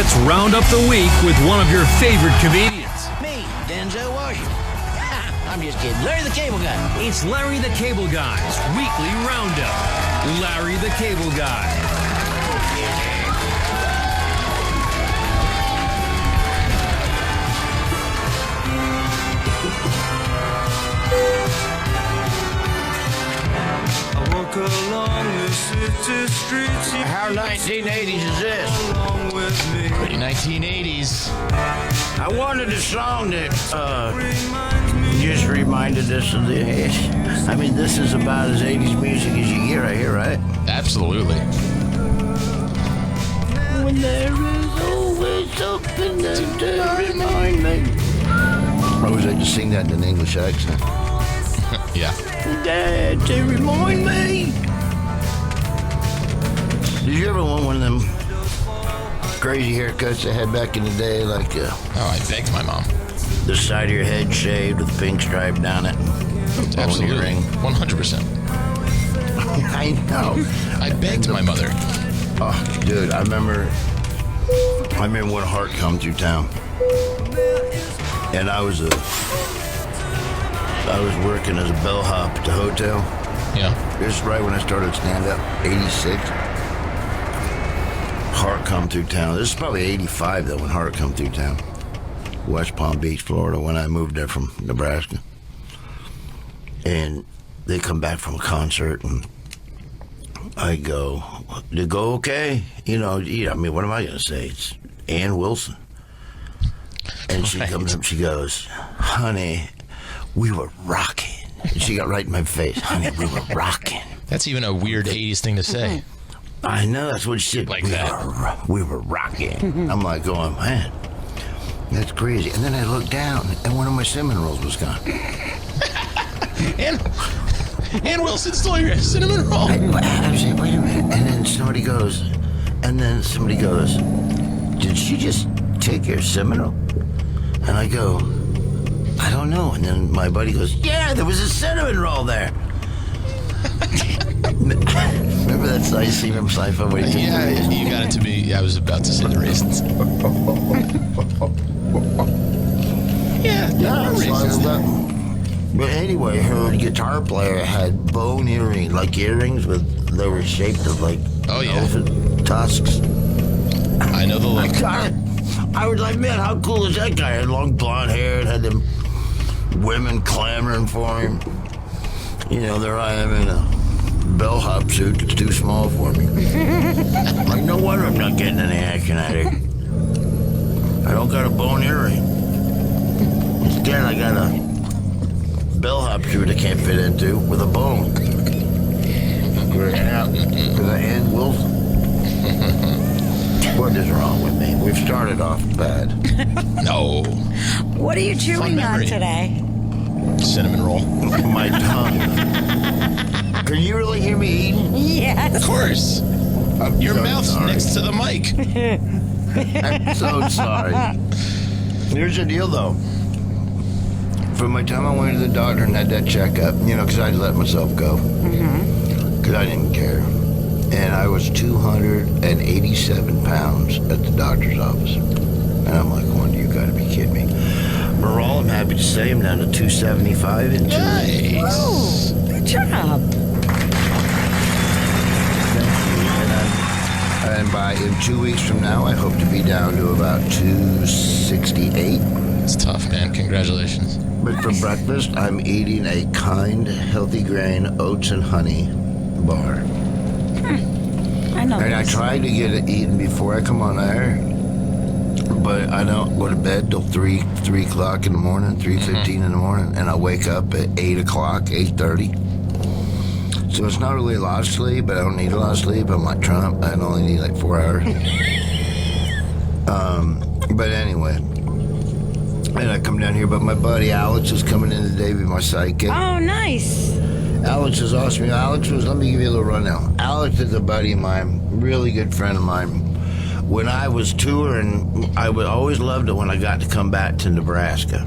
Let's round up the week with one of your favorite comedians. Me, Denzel Washington. I'm just kidding. Larry the Cable Guy. It's Larry the Cable Guy's weekly roundup. Larry the Cable Guy. I walk along the city streets. How 1980s is this? Along with me. Pretty 1980s. I wanted a song that Reminds me. just reminded us of the. I mean, this is about as 80s music as you get right here, right? Absolutely. When there is always something to remind me. Or was I just sing that in an English accent? Yeah. Dad, to remind me. Did you ever want one of them crazy haircuts they had back in the day, like Oh, I begged my mom. the side of your head shaved with a pink stripe down it? Absolutely. Ring. 100%. I know. I begged my mother. Oh, dude, I remember when Hart come through town, and I was working as a bellhop at the hotel. Yeah. This is right when I started stand-up, 86. Hart come through town. This is probably 85, though, when Hart come through town. West Palm Beach, Florida, when I moved there from Nebraska. And they come back from a concert, and I go, "Did it go okay?" You know, I mean, what am I going to say? It's Ann Wilson. And she comes up, she goes, "Honey, we were rocking." And she got right in my face. "Honey, we were rocking." That's even a weird 80s thing to say. I know, that's what she said. Like that. We were rocking. I'm like going, man, that's crazy. And then I looked down, and one of my cinnamon rolls was gone. And Wilson stole your cinnamon roll. I was like, wait a minute. And then somebody goes, "Did she just take your cinnamon roll?" And I go, "I don't know." And then my buddy goes, "Yeah, there was a cinnamon roll there." Remember that scene from Seinfeld where he took the Yeah, raisins? you got it to be. I was about to say the raisins. Yeah, Yeah, raisins. but anyway, her guitar player had bone earrings, like earrings they were shaped of like Oh, yeah. elephant tusks. I know the look. I was like, man, how cool is that guy? He had long blonde hair and had them women clamoring for him. You know, there I am in a bellhop suit that's too small for me. Like, no wonder I'm not getting any action out of it. I don't got a bone earring. Instead, I got a bellhop suit I can't fit into with a bone. Because I Ann Wilson. What is wrong with me? We've started off bad. No. What are you chewing on memory. today? Cinnamon roll. My tongue. Can you really hear me eating? Of Yes. course. I'm Your so mouth's sorry. next to the mic. I'm so sorry. Here's the deal, though. From my time I went to the doctor and had that checkup, you know, because I'd let myself go. Because I didn't care. And I was 287 pounds at the doctor's office. And I'm like, Wanda, you got to be kidding me. Merle, I'm happy to say I'm down to 275 in 2 weeks. Nice. Oh, good job. And in 2 weeks from now, I hope to be down to about 268. It's tough, man. Congratulations. But for breakfast, I'm eating a kind, healthy grain, oats and honey bar. I know. And I this. try to get it eaten before I come on air, but I don't go to bed till 3 o'clock in the morning, 3:15 in the morning, and I wake up at 8 o'clock, 8:30. So it's not really a lot of sleep, but I don't need a lot of sleep. I'm like Trump. I only need like 4 hours. But anyway, and I come down here, but my buddy Alex is coming in today, be my sidekick. Oh, nice. Alex is awesome. Let me give you a little rundown. Alex is a buddy of mine, really good friend of mine. When I was touring, I would always loved it when I got to come back to Nebraska,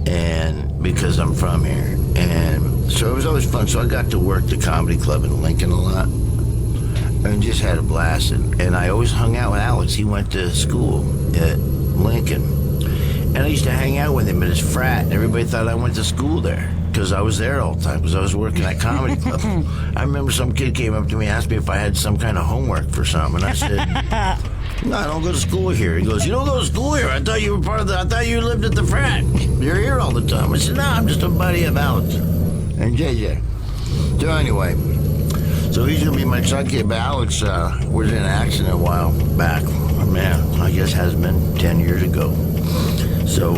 and because I'm from here, and so it was always fun. So I got to work the comedy club in Lincoln a lot, and just had a blast. And I always hung out with Alex. He went to school at Lincoln. And I used to hang out with him at his frat. And everybody thought I went to school there because I was there all the time because I was working at Comedy Club. I remember some kid came up to me and asked me if I had some kind of homework for something. And I said, no, I don't go to school here. He goes, you don't go to school here? I thought you were part of I thought you lived at the frat. You're here all the time. I said, no, I'm just a buddy of Alex and JJ. So anyway, so he's going to be my sidekick. But Alex was in an accident a while back. Man, I guess has been 10 years ago. So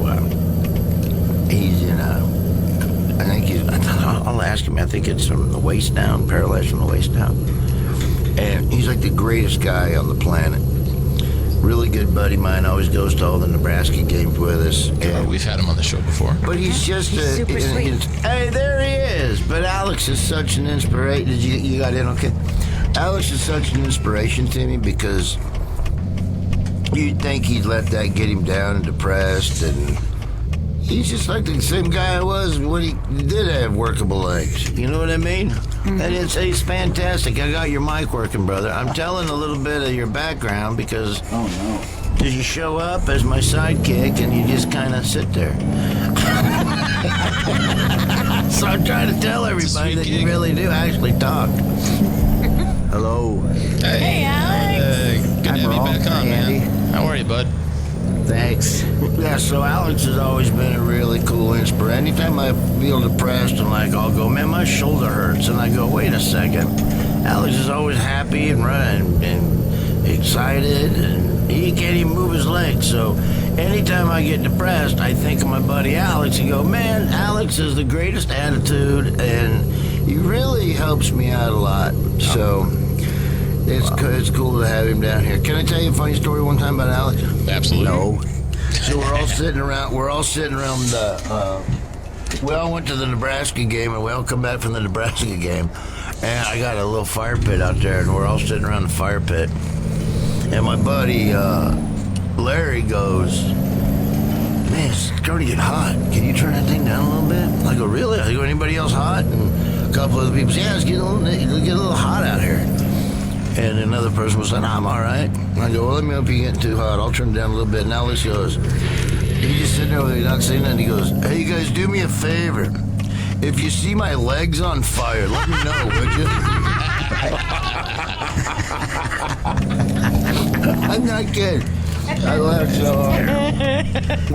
he's in I think I'll ask him. I think it's from the waist down, paralyzed from the waist down. And he's like the greatest guy on the planet. Really good buddy of mine, always goes to all the Nebraska games with us. And, We've had him on the show before. but he's just He's super sweet. hey, there he is. But Alex is such an inspiration. Did you got in okay? Alex is such an inspiration to me because you'd think he'd let that get him down and depressed, and he's just like the same guy I was when he did have workable legs. You know what I mean? And it's fantastic. I got your mic working, brother. I'm telling a little bit of your background because you show up as my sidekick and you just kind of sit there. So I'm trying to tell everybody that you really do actually talk. Hello. Hey, Alex. Good to have you back on, man. How are you, bud? Thanks. Yeah, so Alex has always been a really cool inspiration. Anytime I feel depressed and I'll go, man, my shoulder hurts. And I go, wait a second. Alex is always happy and running and excited, and he can't even move his legs. So anytime I get depressed, I think of my buddy Alex and go, man, Alex has the greatest attitude, and he really helps me out a lot. So it's cool to have him down here. Can I tell you a funny story one time about Alex? Absolutely. No. So we're all sitting around the. We all went to the Nebraska game, and we all come back from the Nebraska game, and I got a little fire pit out there, and we're all sitting around the fire pit, and my buddy Larry goes, "Man, it's starting to get hot. Can you turn that thing down a little bit?" I go, "Really?" I go, "Anybody else hot?" And a couple other people say, "Yeah, it's getting a little hot out here." And another person was like, "I'm all right." I go, "Well, let me know if you get too hot. I'll turn it down a little bit." And Alex goes, he's just sitting there with me, not saying nothing. He goes, "Hey, you guys, do me a favor. If you see my legs on fire, let me know, would you?" I'm not kidding. I laughed so hard.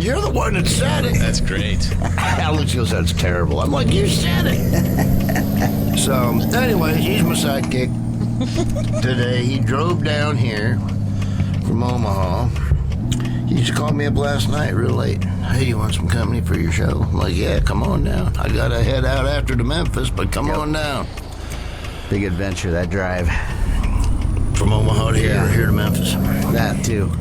You're the one that said it. That's great. Alex goes, "That's terrible." I'm like, "You said it." So, anyway, he's my sidekick. Today, he drove down here from Omaha. He just called me up last night real late. "Hey, you want some company for your show?" I'm like, "Yeah, come on down. I gotta head out after to Memphis, but come on down." Big adventure, that drive. From Omaha to here to Memphis. That too.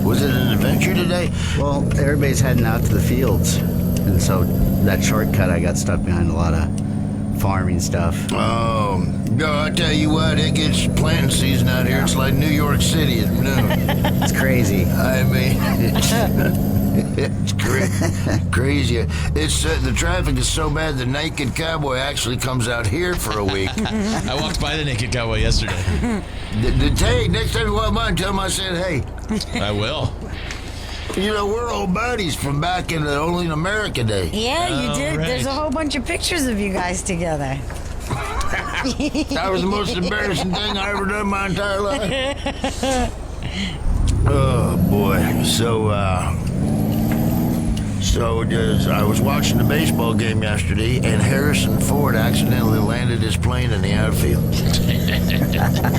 Was it an adventure today? Well, everybody's heading out to the fields. And so that shortcut, I got stuck behind a lot of farming stuff. Oh, no, I tell you what, it gets planting season out here. It's like New York City at noon. It's crazy. I mean, it's crazy. It's the traffic is so bad. The naked cowboy actually comes out here for a week. I walked by the naked cowboy yesterday. Hey, next time you walk by, tell him I said hey. I will. You know, we're old buddies from back in the Only in America day. Yeah, you did. right. There's a whole bunch of pictures of you guys together. That was the most embarrassing thing I ever done in my entire life. Oh boy. So I was watching the baseball game yesterday, and Harrison Ford accidentally landed his plane in the outfield.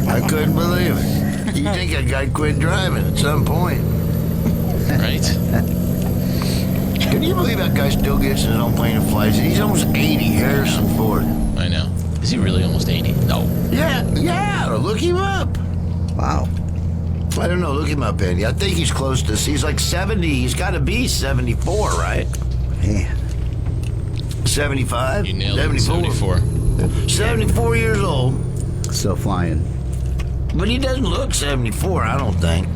I couldn't believe it. You think that guy quit driving at some point? Right? Can you believe that guy still gets in his own plane and flies? He's almost 80, Harrison Ford. I know. Is he really almost 80? No. Yeah, look him up. Wow. I don't know, look him up, Andy. I think he's close to, he's like 70. He's got to be 74, right? Man. 75? You nailed it. 74. 74 years old. Still flying. But he doesn't look 74, I don't think.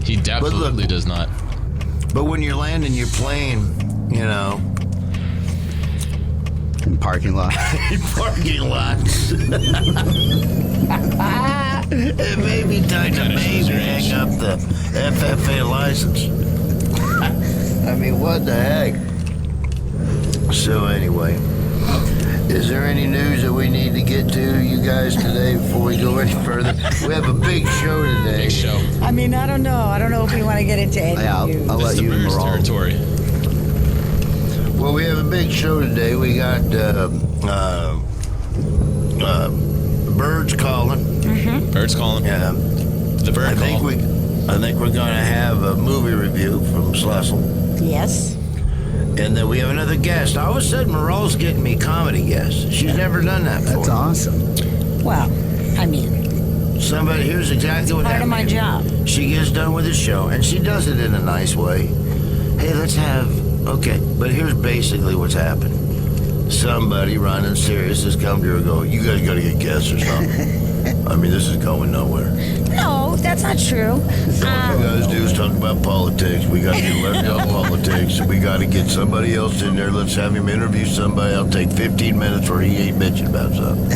He absolutely does not. But when you're landing your plane, you know, In parking lot. in parking lots. It may be time to maybe hang up the FFA license. I mean, what the heck? So anyway, is there any news that we need to get to, you guys, today before we go any further? We have a big show today. Big show. I mean, I don't know. I don't know if we want to get into any Yeah, news. I'll This let is the you Brewers roll. territory. Well, we have a big show today. We got birds calling. Birds calling. Yeah. The bird I think call. I think we're going to have a movie review from Slussel. Yes. And then we have another guest. All of a sudden, Moral's getting me comedy guests. She's never done that before. That's awesome. Well, I mean, Somebody, here's exactly what part of happened. my job. She gets done with the show, and she does it in a nice way. Hey, let's have, okay, but here's basically what's happened. Somebody running serious has come to her and go, you guys got to get guests or something. I mean, this is going nowhere. No, that's not true. All you guys do is talk about politics. We got to get left out politics. We got to get somebody else in there. Let's have him interview somebody. I'll take 15 minutes where he ain't bitching about something.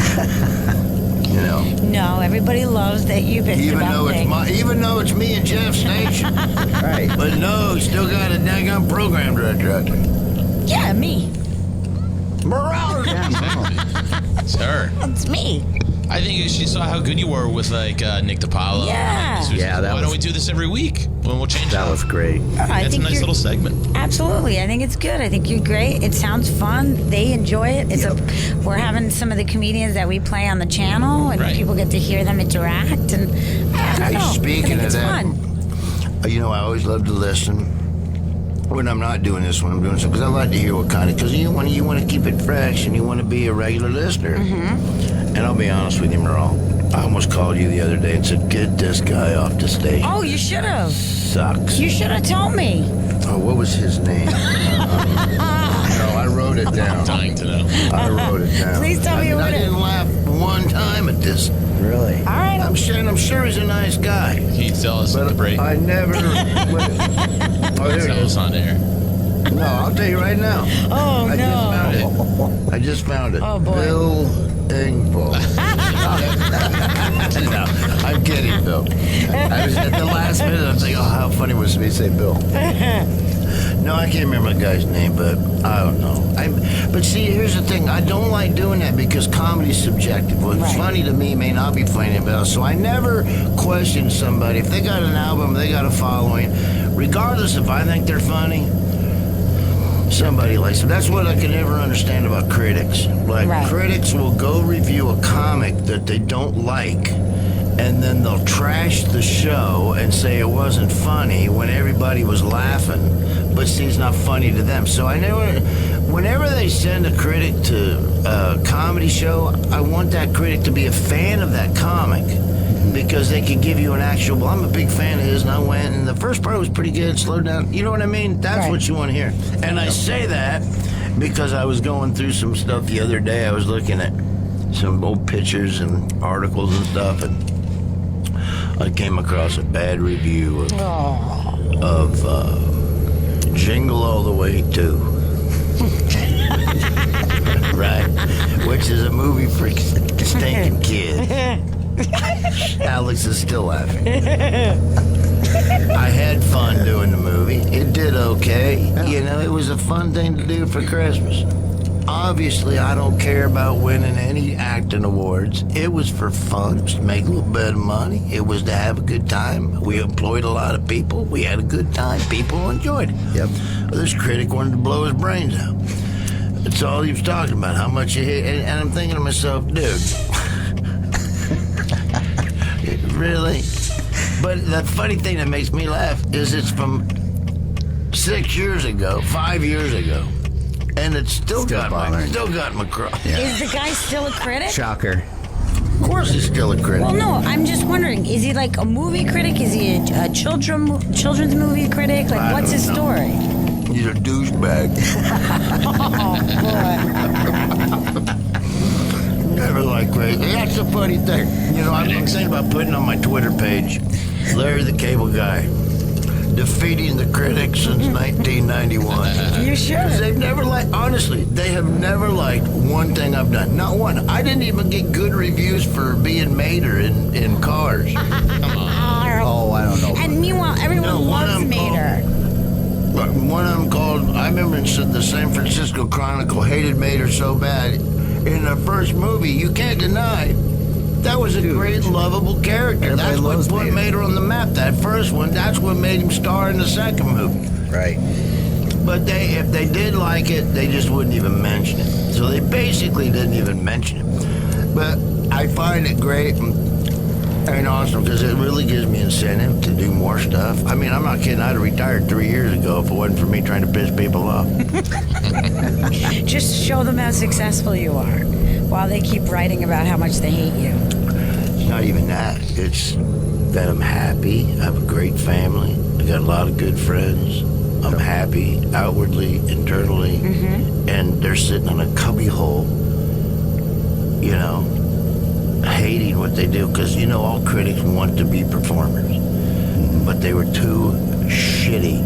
You know, No, everybody loves that you bitch even about though things. even though it's me and Jeff's station, Right. but no, still got a daggone program director. Yeah, me. Morale. It's her. It's me. I think she saw how good you were with like Nick DiPaolo. Yeah. So she's Yeah, like, that why don't was- we do this every week? When we'll change That it. was great. I It's a think nice you're, little segment. Absolutely. I think it's good. I think you're great. It sounds fun. They enjoy it. We're having some of the comedians that we play on the channel, and Right. people get to hear them interact. And I don't know. Speaking I think of it's that, fun. you know, I always love to listen when I'm not doing this, when I'm doing something, because I like to hear what kind of, because you want to keep it fresh and you want to be a regular listener. And I'll be honest with you, Merle, I almost called you the other day and said, get this guy off the station. Oh, you should have. Sucks. You should have told me. Oh, what was his name? No, I wrote it down. Dying to know. I wrote it down. Please tell me I what it- didn't laugh one time at this. Really? All right. I'm sure he's a nice guy. He tell us But the break. I never. Oh, there it Tell is. us on air. No, I'll tell you right now. Oh, I no. just found it. I just found it. Oh, boy. Bill Engvall. No, I'm kidding, Bill. I was at the last minute. I was like, oh, how funny was it me to say Bill? No, I can't remember the guy's name, but I don't know. But see, here's the thing. I don't like doing that because comedy's subjective. What's Right. funny to me may not be funny to else. So I never question somebody. If they got an album, they got a following, regardless if I think they're funny, somebody likes them. That's what I can never understand about critics. Like, Right. critics will go review a comic that they don't like, and then they'll trash the show and say it wasn't funny when everybody was laughing, but see, it's not funny to them. So I never, whenever they send a critic to a comedy show, I want that critic to be a fan of that comic. Because they can give you an actual, well, I'm a big fan of his, and I went, and the first part was pretty good, slowed down. You know what I mean? That's Right. what you want to hear. And I say that because I was going through some stuff the other day. I was looking at some old pictures and articles and stuff, and I came across a bad review of Jingle All the Way 2. Right? Which is a movie for stinking kids. Alex is still laughing. I had fun doing the movie. It did okay. You know, it was a fun thing to do for Christmas. Obviously, I don't care about winning any acting awards. It was for fun. It was to make a little bit of money. It was to have a good time. We employed a lot of people. We had a good time. People enjoyed it. Yep. Well, this critic wanted to blow his brains out. That's all he was talking about, how much he hate. And I'm thinking to myself, dude, really? But the funny thing that makes me laugh is it's from 6 years ago, 5 years ago, and it's still got bothering. my across. Is the guy still a critic? Shocker. Of course, he's still a critic. Well, no, I'm just wondering, is he like a movie critic? Is he a children's movie critic? Like, I what's don't his know. story? He's a douchebag. Oh, boy. Never like crazy. That's the funny thing. You know, I'm saying about putting on my Twitter page, Larry the Cable Guy defeating the critics since 1991. You should. They've never liked, honestly, they have never liked one thing I've done. Not one. I didn't even get good reviews for being Mater in Cars. Oh, I don't know. And meanwhile, everyone No, one loves of them Mater. One of them called, I remember in the San Francisco Chronicle, hated Mater so bad. In the first movie, you can't deny, that was a great, lovable character. Everybody That's what loves put Mater. Mater on the map. That first one, that's what made him star in the second movie. Right. But if they did like it, they just wouldn't even mention it. So they basically didn't even mention it. But I find it great and awesome because it really gives me incentive to do more stuff. I mean, I'm not kidding. I'd have retired 3 years ago if it wasn't for me trying to piss people off. Just show them how successful you are while they keep writing about how much they hate you. It's not even that. It's that I'm happy. I have a great family. I got a lot of good friends. I'm happy outwardly, internally, and they're sitting in a cubby hole, you know, hating what they do because, you know, all critics want to be performers, but they were too shitty.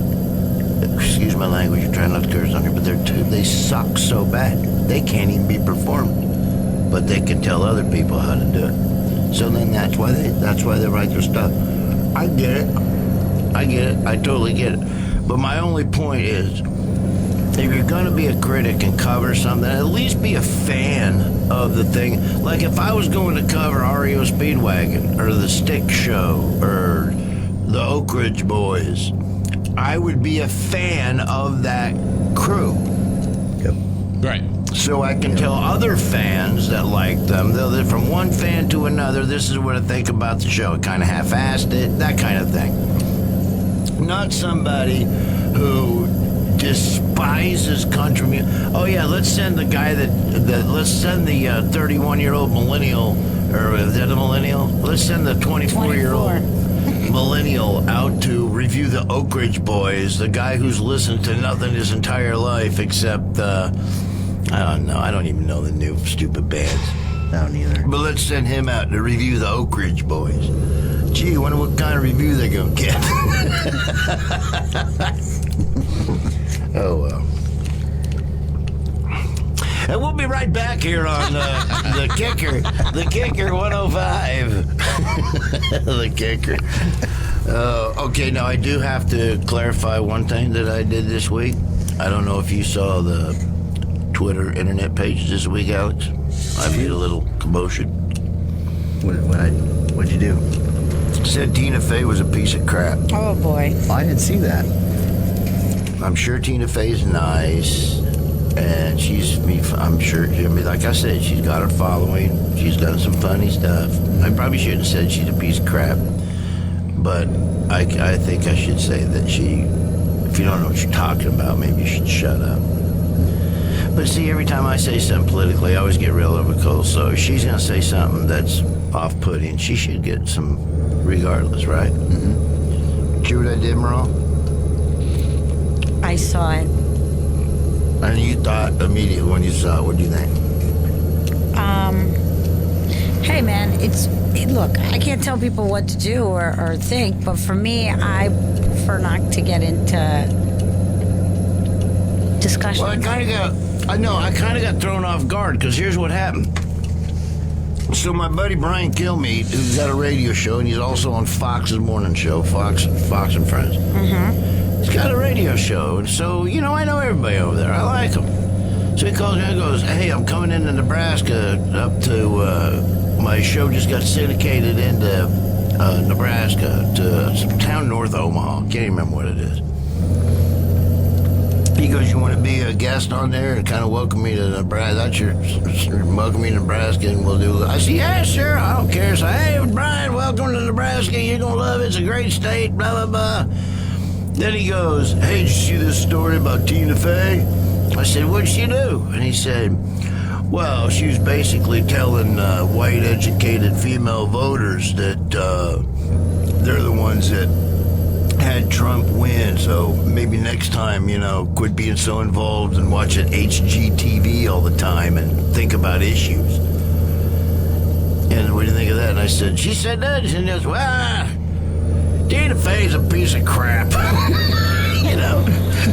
Excuse my language, you're trying not to curse on here, but they suck so bad. They can't even be performers, but they can tell other people how to do it. So then that's why they write their stuff. I get it. I totally get it. But my only point is, if you're going to be a critic and cover something, at least be a fan of the thing. Like if I was going to cover REO Speedwagon or the Stick Show or the Oak Ridge Boys, I would be a fan of that crew. Yep. Right. So I can tell other fans that like them, they're from one fan to another, this is what I think about the show. It kind of half-assed it, that kind of thing. Not somebody who despises country music. Oh yeah, let's send the guy let's send the 31-year-old millennial, or is that a millennial? Let's send the 24-year-old millennial out to review the Oak Ridge Boys, the guy who's listened to nothing his entire life except, I don't know, I don't even know the new stupid bands. I don't either. But let's send him out to review the Oak Ridge Boys. Gee, wonder what kind of review they're gonna get. Oh well. And we'll be right back here on the Kicker 105. The Kicker. Okay, now I do have to clarify one thing that I did this week. I don't know if you saw the Twitter internet pages this week, Alex. I made a little commotion. What'd you do? Said Tina Fey was a piece of crap. Oh boy. I didn't see that. I'm sure Tina Fey's nice, and I'm sure, I mean, like I said, she's got her following. She's done some funny stuff. I probably shouldn't have said she's a piece of crap, but I think I should say that if you don't know what you're talking about, maybe you should shut up. But see, every time I say something politically, I always get real overcold, so if she's going to say something that's off-putting, she should get some regardless, right? Mm-hmm. See what I did wrong? I saw it. And you thought immediately when you saw it, what do you think? Hey man, look, I can't tell people what to do or think, but for me, I prefer not to get into discussion. Well, I kind of got thrown off guard because here's what happened. So my buddy Brian Kilmeade, who's got a radio show, and he's also on Fox's morning show, Fox and Friends. Mm-hmm. He's got a radio show, and so, you know, I know everybody over there. I like him. So he calls me and goes, hey, I'm coming into Nebraska up to, my show just got syndicated into Nebraska to some town north of Omaha. Can't even remember what it is. He goes, you want to be a guest on there and kind of welcome me to Nebraska? Welcome me to Nebraska, and we'll do. I said, yeah, sure, I don't care. So, hey, Brian, welcome to Nebraska. You're going to love it. It's a great state, blah, blah, blah. Then he goes, hey, did you see this story about Tina Fey? I said, what'd she do? And he said, well, she was basically telling white, educated female voters that they're the ones that had Trump win, so maybe next time, you know, quit being so involved and watching HGTV all the time and think about issues. And what do you think of that? And I said, she said that, and he goes, well, Tina Fey's a piece of crap. You know,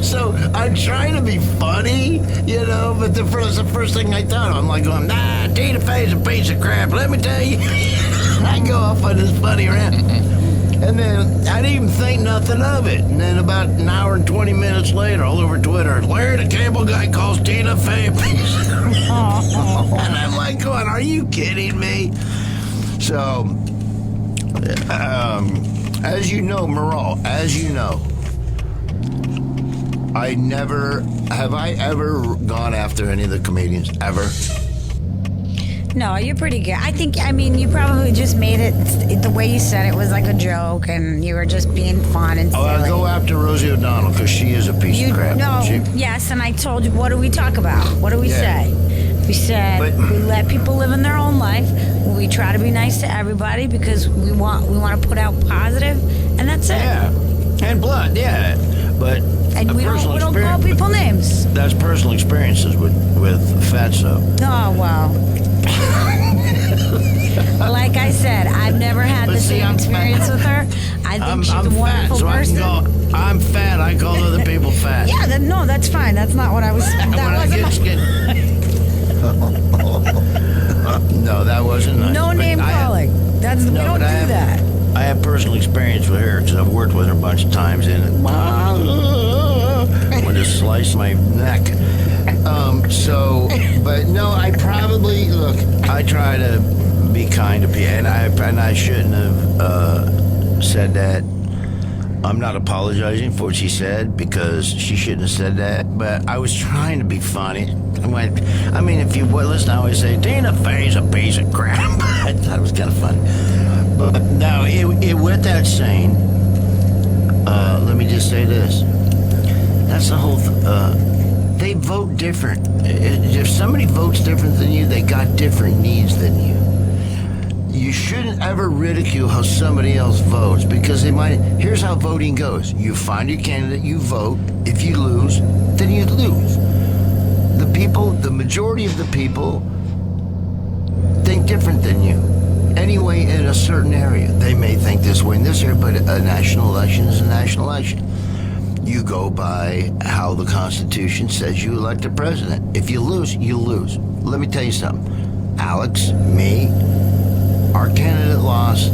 so I'm trying to be funny, you know, but the first thing I thought of. I'm like going, nah, Tina Fey's a piece of crap. Let me tell you. I go off on this funny rant. And then I didn't even think nothing of it. And then about an hour and 20 minutes later, all over Twitter, Larry the Cable Guy calls Tina Fey a piece of crap. And I'm like going, are you kidding me? So, as you know, Maral, as you know, I ever gone after any of the comedians, ever? No, you're pretty good. I mean, you probably just made it, the way you said it was like a joke, and you were just being fun and silly. I go after Rosie O'Donnell because she is a piece of crap. No, yes, and I told you, what do we talk about? What do we say? We said we let people live in their own life. We try to be nice to everybody because we want to put out positive, and that's it. Yeah, and blood, yeah. But and we don't call people names. That's personal experiences with Fatso. Oh, well. Like I said, I've never had the same experience with her. I think she's a wonderful person. I'm fat. I call other people fat. Yeah, no, that's fine. That's not what I was. No, that wasn't nice. No name calling. We don't do that. I have personal experience with her because I've worked with her a bunch of times and when to slice my neck. But no, I probably I try to be kind to people, and I shouldn't have said that. I'm not apologizing for what she said because she shouldn't have said that. But I was trying to be funny. I mean, if you listen, I always say Tina Fey's a piece of crap. I thought it was kind of funny. But now, with that saying, let me just say this. That's the whole. They vote different. If somebody votes different than you, they got different needs than you. You shouldn't ever ridicule how somebody else votes because they might. Here's how voting goes: you find your candidate, you vote. If you lose, then you lose. The majority of the people, think different than you. Anyway, in a certain area, they may think this way in this area, but a national election is a national election. You go by how the Constitution says you elect a president. If you lose, you lose. Let me tell you something. Alex, me, our candidate lost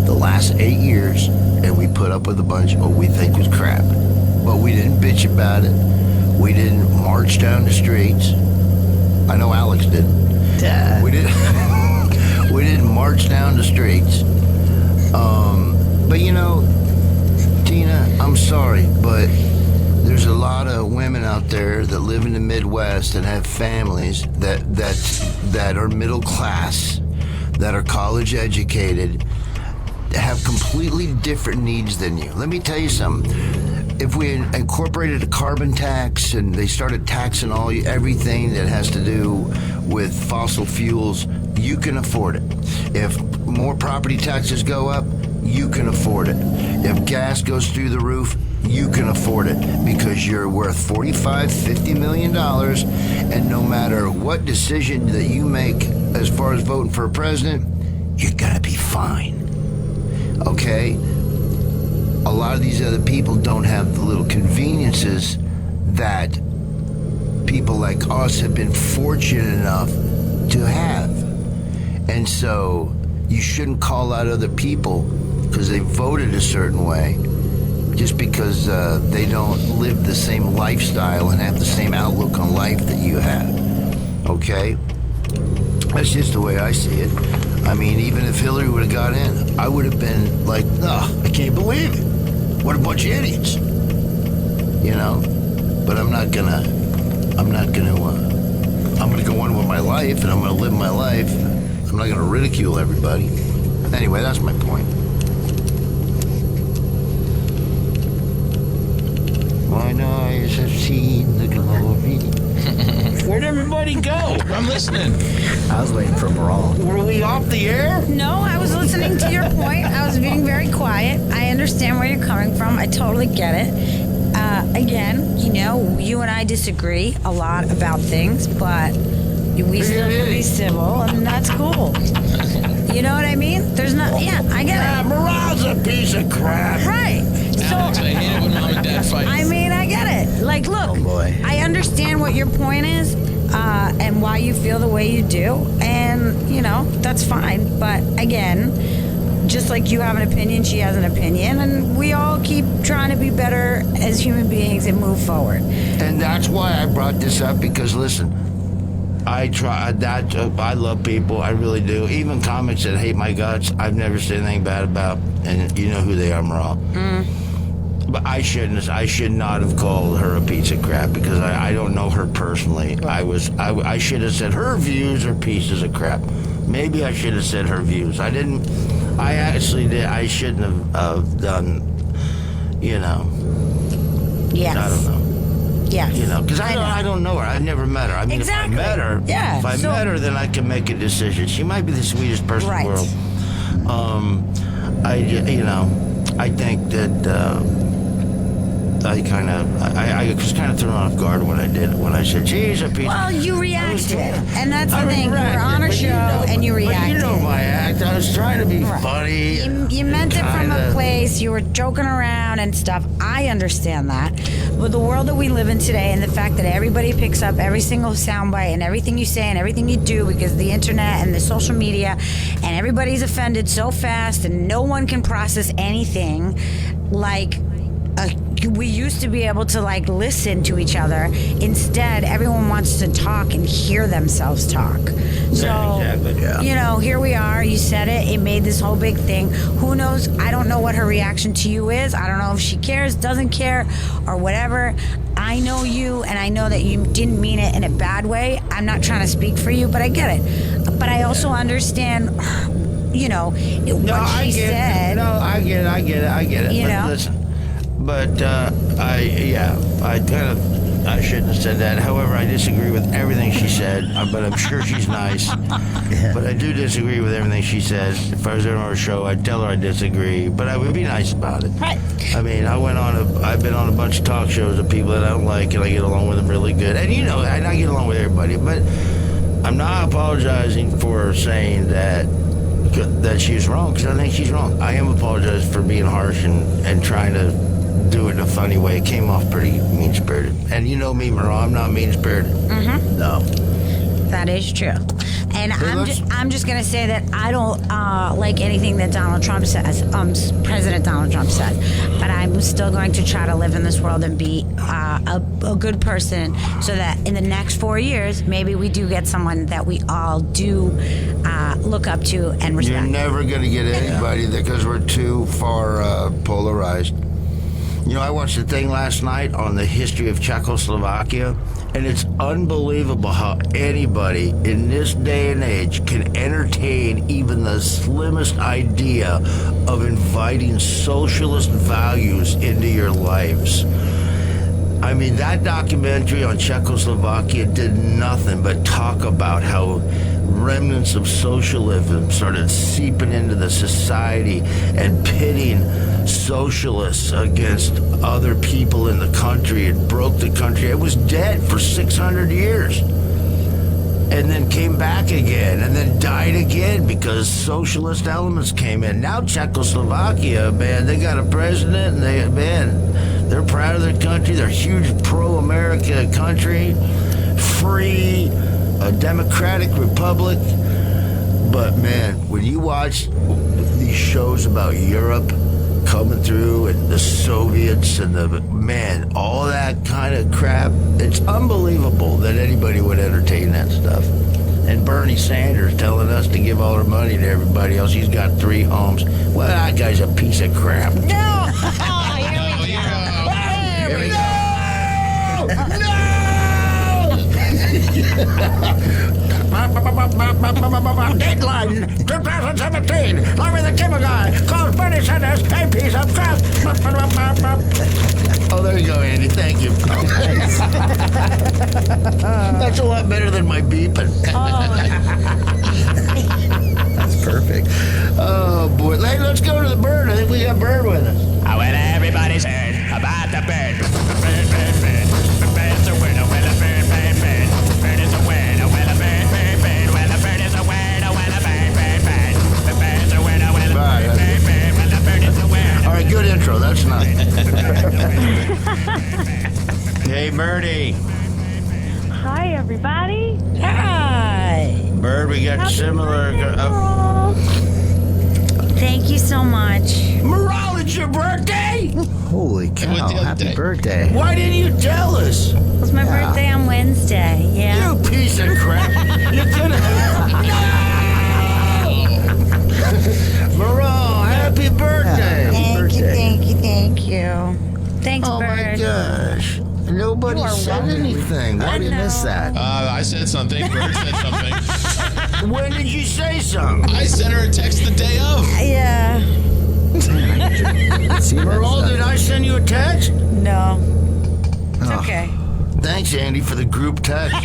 the last 8 years, and we put up with a bunch of what we think was crap. But we didn't bitch about it. We didn't march down the streets. I know Alex didn't. Dad. We didn't march down the streets. But you know, Tina, I'm sorry, but there's a lot of women out there that live in the Midwest and have families that are middle class, that are college educated, have completely different needs than you. Let me tell you something. If we incorporated a carbon tax and they started taxing everything that has to do with fossil fuels, you can afford it. If more property taxes go up, you can afford it. If gas goes through the roof, you can afford it because you're worth $45-50 million, and no matter what decision that you make as far as voting for a president, you're gonna be fine. Okay? A lot of these other people don't have the little conveniences that people like us have been fortunate enough to have. And so you shouldn't call out other people because they voted a certain way just because they don't live the same lifestyle and have the same outlook on life that you have. Okay? That's just the way I see it. I mean, even if Hillary would have got in, I would have been like, I can't believe it. What a bunch of idiots. You know? But I'm gonna go on with my life and I'm gonna live my life. I'm not gonna ridicule everybody. Anyway, that's my point. When eyes have seen the glory. Where'd everybody go? I'm listening. I was waiting for Maral. Were we off the air? No, I was listening to your point. I was being very quiet. I understand where you're coming from. I totally get it. Again, you know, you and I disagree a lot about things, but we still can be civil, and that's cool. You know what I mean? There's not. Yeah, I get Yeah, it. morale's a piece of crap. Right. Alex, So I hate it when mom and dad fight. I mean, I get it. Like, look, Oh, boy. I understand what your point is, and why you feel the way you do, and you know that's fine. But again, just like you have an opinion, she has an opinion, and we all keep trying to be better as human beings and move forward. And that's why I brought this up, because listen, I try that. I love people, I really do. Even comics that hate my guts, I've never said anything bad about, and you know who they are, Maral. But I should not have called her a piece of crap, because I don't know her personally. I should have said her views are pieces of crap. Maybe I should have said her views. I didn't. I actually did. I shouldn't have done. You know. Yes. I don't know. Yes. You know, because I know. I don't know her. I've never met her. I mean, Exactly. if I met her, Yeah, if I so- met her, then I can make a decision. She might be the sweetest person Right. in the world. I think that I was kind of thrown off guard when I said, "Geez, a piece." Well, you reacted, and that's the I thing. We're reacted, on a but show, you know- and you But reacted. you know my act. I was trying to be Right. funny. You meant it from a kinda- place. You were joking around and stuff. I understand that. But the world that we live in today, and the fact that everybody picks up every single soundbite and everything you say and everything you do because of the internet and the social media, and everybody's offended so fast, and no one can process anything like. We used to be able to like listen to each other. Instead, everyone wants to talk and hear themselves talk. So, Yeah, exactly, yeah. you know, here we are. You said it. It made this whole big thing. Who knows? I don't know what her reaction to you is. I don't know if she cares, doesn't care, or whatever. I know you, and I know that you didn't mean it in a bad way. I'm not trying to speak for you, but I get it. But I also understand, you know, what she said. No, I get it. You But know? listen, but I shouldn't have said that. However, I disagree with everything she said, but I'm sure she's nice. But I do disagree with everything she said. If I was on her show, I'd tell her I disagree, but I would be nice about it. Right. I mean, I've been on a bunch of talk shows of people that I don't like, and I get along with them really good. And you know, and I get along with everybody, but I'm not apologizing for saying that she's wrong, because I think she's wrong. I am apologizing for being harsh and trying to do it in a funny way. It came off pretty mean-spirited. And you know me, Maral, I'm not mean-spirited. No. That is true. And let's- I'm just going to say that I don't like anything that Donald Trump says, President Donald Trump says. But I'm still going to try to live in this world and be a good person, so that in the next 4 years, maybe we do get someone that we all do look up to and You're respect. never going to get anybody because we're too far polarized. You know, I watched a thing last night on the history of Czechoslovakia, and it's unbelievable how anybody in this day and age can entertain even the slimmest idea of inviting socialist values into your lives. I mean, that documentary on Czechoslovakia did nothing but talk about how remnants of socialism started seeping into the society and pitting socialists against other people in the country. It broke the country. It was dead for 600 years. And then came back again, and then died again because socialist elements came in. Now Czechoslovakia, man, they got a president, and they're proud of their country. They're a huge pro-America country, free, a democratic republic. But man, when you watch these shows about Europe coming through and the Soviets and all that kind of crap, it's unbelievable that anybody would entertain that stuff. And Bernie Sanders telling us to give all our money to everybody else. He's got 3 homes. Well, that guy's a piece of crap. No! Here we go. No! Deadline 2017. Larry the Cable Guy calls Bernie Sanders a piece of crap. Oh, there you go, Andy. Thank you. That's a lot better than my beeping. That's perfect. Oh, boy. Hey, let's go to the bird. I think we got Bird with us. Well, everybody's heard about the bird. Bird, bird, bird. The bird's a word. Well, a bird, bird, bird. Bird is a word. Well, a bird, bird, bird. Well, a bird is a word. Well, a bird, bird, bird. Bird. We got similar. Thank you so much. Morale, it's your birthday? Holy went the cow! other Happy day. birthday! Why didn't you tell us? It was my birthday on Wednesday. Yeah. You piece of crap. You could have. No! Morale, happy birthday. Thank you. Thanks, Oh my Bird. gosh. Nobody said anything. Why I did missed that. I said something. Bird said something. When did you say something? I sent her a text the day of. Yeah. See, Merle, did I send you a text? No. It's Oh. okay. Thanks, Andy, for the group text.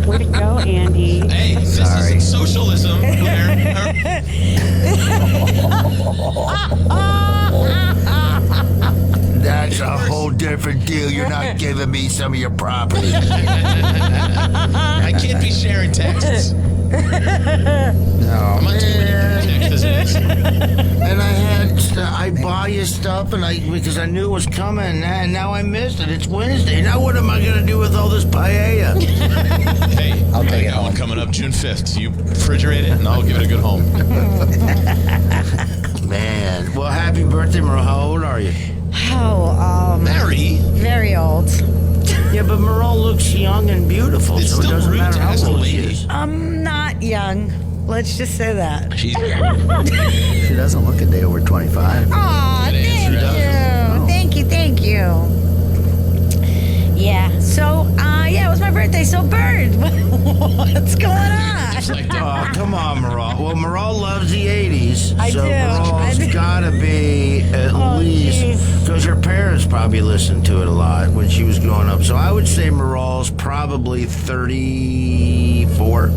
Way to go, Andy. Hey, this Sorry. isn't socialism. That's a whole different deal. You're not giving me some of your property. I can't be sharing texts. No, I'm not doing any text as it is. And I buy you stuff, because I knew it was coming, and now I missed it. It's Wednesday. Now what am I gonna do with all this paella? Hey, I'll take I it got one home. coming up June 5th. So you refrigerate it, and I'll give it a good home. Man, well, happy birthday, Merle. How old are you? Oh, Mary, very old. Yeah, but Merle looks young and beautiful, It's so it still doesn't rude matter to how ask a old she lady. is. I'm not young. Let's just say that. she's She doesn't look a day over 25. Aw, Good answer. thank you. Thank you. Yeah, so, yeah, it was my birthday. So, Bird, what's going on? just like that. Oh, come on, Merle. Well, Merle loves the 80s, I so do. Merle's I do. gotta be at least, jeez. because her parents probably listened to it a lot when she was growing up. So I would say Merle's probably 34.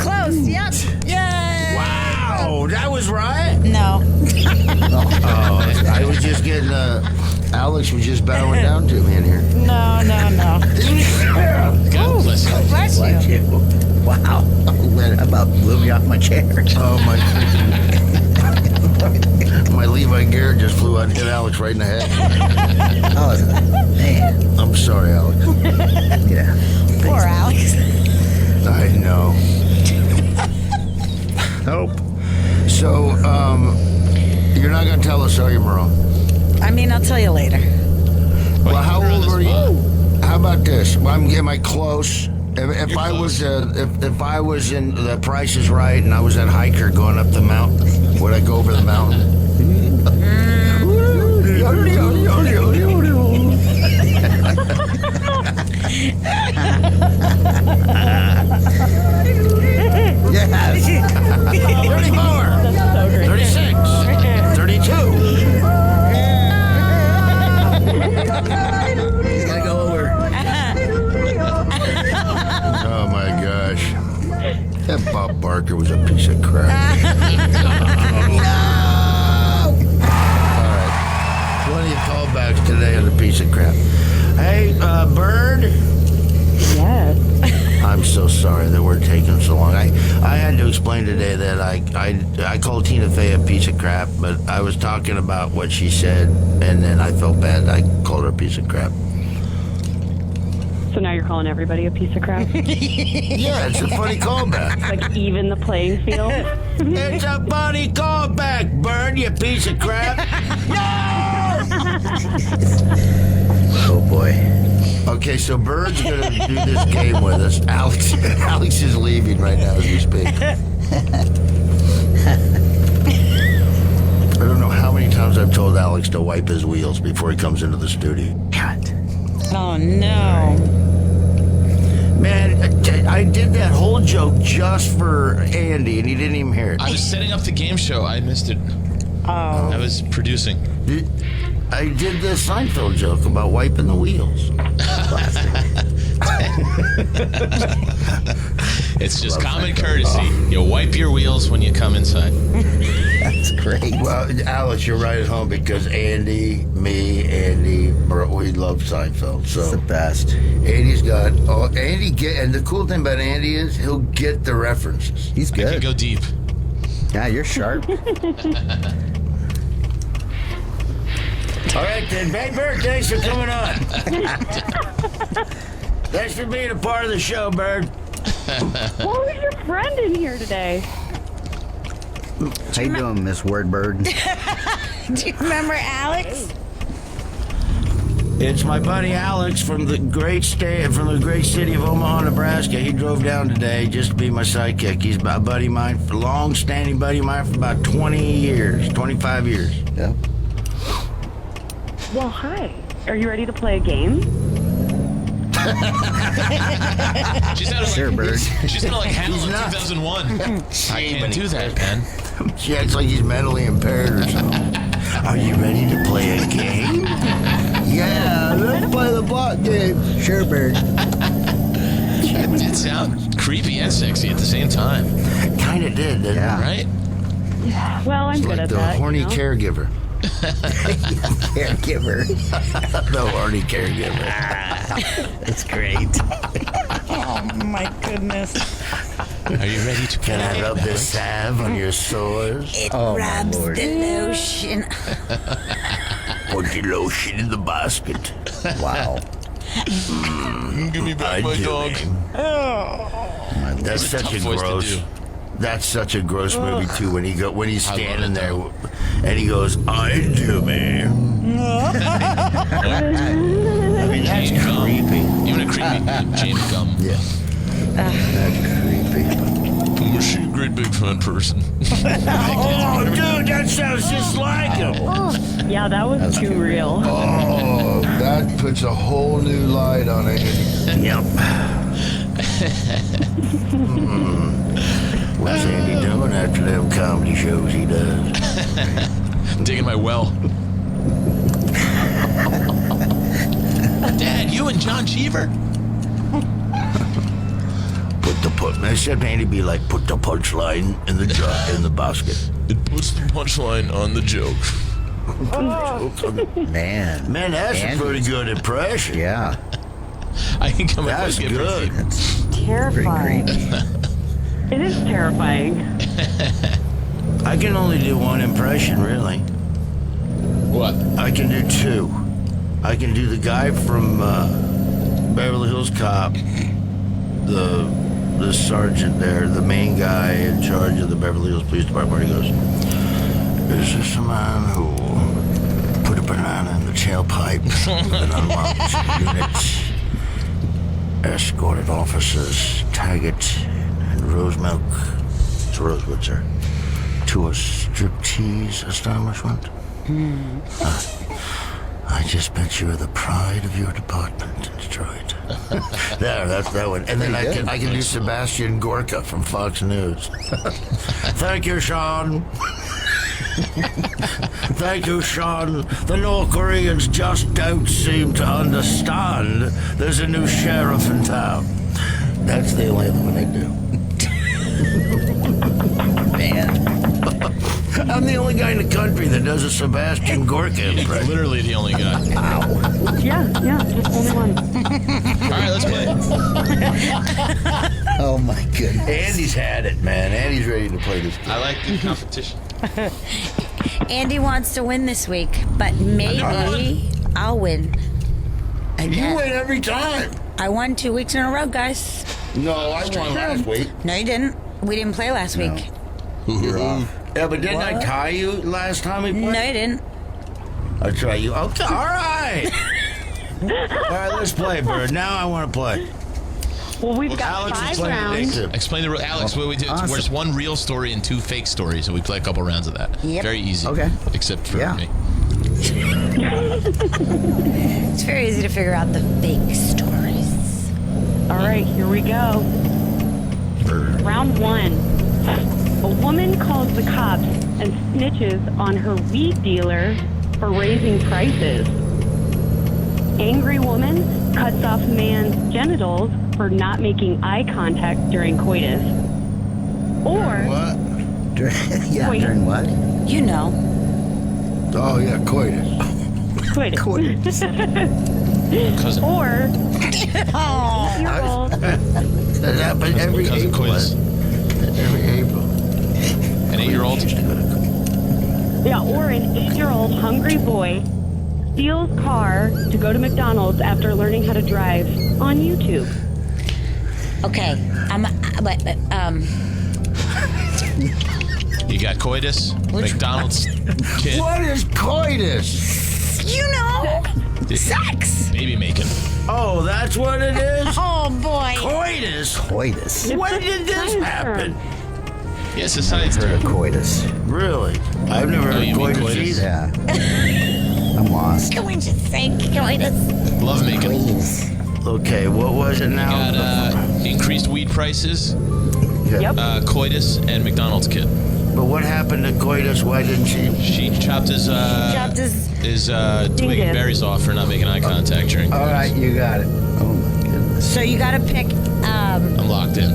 Close, yep. Yay. Wow, that was right. No. Oh, I was just getting, Alex was just bowing down to me in here. No. God bless you. Bless Bless you. you. Wow. That about blew me off my chair. Oh, my Levi Garrett just flew out and hit Alex right in the head. Oh, man. I'm sorry, Alex. Yeah. Poor Alex. I know. Nope. So, you're not going to tell us, are you, Merle? I mean, I'll tell you later. Well, how put her on old the were you? spot. How about this? Well, am I close? If You're I close. was if I was in The Price is Right and I was that hiker going up the mountain, would I go over the mountain? Yes. 34, 36, 32. He's gonna go over. Oh my gosh. That Bob Barker was a piece of crap. All right. Plenty of callbacks today on the piece of crap. Hey, Bird. Yes. I'm so sorry that we're taking so long. I had to explain today that I called Tina Fey a piece of crap, but I was talking about what she said, and then I felt bad. I called her a piece of crap. So now you're calling everybody a piece of crap? Yeah, it's a funny callback. Like even the playing field? It's a funny callback, Bird, you piece of crap. Oh boy. Okay, so Bird's gonna do this game with us. Alex is leaving right now as we speak. I don't know how many times I've told Alex to wipe his wheels before he comes into the studio. God. Oh, no. Man, I did that whole joke just for Andy, and he didn't even hear it. I was setting up the game show. I missed it. I was producing. I did the Seinfeld joke about wiping the wheels. It's just common courtesy. You wipe your wheels when you come inside. That's great. Well, Alex, you're right at home because Andy, we love Seinfeld. It's the So best. Andy's got and the cool thing about Andy is he'll get the references. He's I can good. go deep. Yeah, you're sharp. All right, then. Happy birthday for coming on. Thanks for being a part of the show, Bird. What was your friend in here today? How you doing, Miss Wordbird? Do you remember Alex? It's my buddy Alex from the great city of Omaha, Nebraska. He drove down today just to be my sidekick. He's a buddy of mine, a long-standing buddy of mine for about 25 years. Yeah. Well, hi. Are you ready to play a game? She sounded Sure, like, Bird. She sounded like Hannah He's in not. 2001. I can't do that, man. She acts like he's mentally impaired or something. Are you ready to play a game? Yeah, let's play the block game. Sure, Bird. It did sound creepy and sexy at the same time, Kind of did, didn't Yeah. it? right? Well, I'm good Like at the that. horny you know? caregiver. Caregiver. The horny caregiver. That's great. Oh my goodness. Are you ready to Can I play? rub this salve on your sores? It Oh, my rubs Lord. the lotion. Put the lotion in the basket. Wow. Give me back my dog. That's such tough a voice to gross. do. That's such a gross movie too. When he's standing there, and he goes, "I do, man." I mean, that's James Gum. creepy. Even a creepy James Gum. Yeah, that's creepy. Oh, she's a great big fun person. Oh, dude, that sounds just like him. Yeah, that was too real. Oh, that puts a whole new light on it. Yep. What's Andy doing after them comedy shows he does? Digging my well. Dad, you and John Cheever? Except Andy be like, put the punchline in the basket. It puts the punchline on the joke. Man. Man, that's Andy. a pretty good impression. Yeah. I can come up That's with a good. That's pretty Terrifying. creepy. It is terrifying. I can only do one impression, really. What? I can do two. I can do the guy from Beverly Hills Cop, the sergeant there, the main guy in charge of the Beverly Hills Police Department. He goes, "Is this a man who put a banana in the tailpipe of an unmarked unit? Escorted officers Taggart and Rosemilk, it's Rosewood, sir, to a striptease establishment? I just bet you are the pride of your department in Detroit." There, that's that one. And then I can do Sebastian Gorka from Fox News. Thank you, Sean. Thank you, Sean. The North Koreans just don't seem to understand there's a new sheriff in town. That's the only other one I do. Man. I'm the only guy in the country that does a Sebastian Gorka impression. Literally the only guy. Yeah, just only one. All right, let's play. Oh, my goodness. Andy's had it, man. Andy's ready to play this game. I like the competition. Andy wants to win this week, but maybe I'll win. You Again. win every time. I won 2 weeks in a row, guys. No, I won last week. No, you didn't. We didn't play last week. You're off. Yeah, but didn't I What? tie you last time we played? No, you didn't. I'll try you. Okay, all right. All right, let's play, Bird. Now I want to play. Well, we've got Alex is 5 playing rounds. today, too. Explain the rule. Alex, what we do, Awesome. there's one real story and 2 fake stories, and we play a couple rounds of that. Yep. Very easy. Okay. Except for Yeah. me. It's very easy to figure out the fake stories. All right, here we go. Round 1. A woman calls the cops and snitches on her weed dealer for raising prices. Angry woman cuts off man's genitals for not making eye contact during coitus. Or What? Yeah, Wait. during what? You know. Oh, yeah, coitus. coitus. Cousin. Or Oh. 8-year-old That happens every Cousin April. quiz. Every April. An 8-year-old. or an 8-year-old hungry boy steals car to go to McDonald's after learning how to drive on YouTube. Okay. You got coitus, McDonald's kid, What is coitus? You know, sex. baby making. Oh, that's what it is? Oh boy. Coitus? Coitus. When did this happen? Yes, a science Heard term. of coitus. Really? I've never heard you of mean coitus coitus? either. Yeah. I'm lost. Can we just say coitus? Love making. Please. Okay, what was it now? Got increased weed prices, Yep. coitus, and McDonald's kid. But what happened to coitus? Why didn't she? She chopped his twig Dingus. and berries off for not making eye contact during All coitus. right, you got it. Oh my goodness. So you gotta pick. I'm locked in.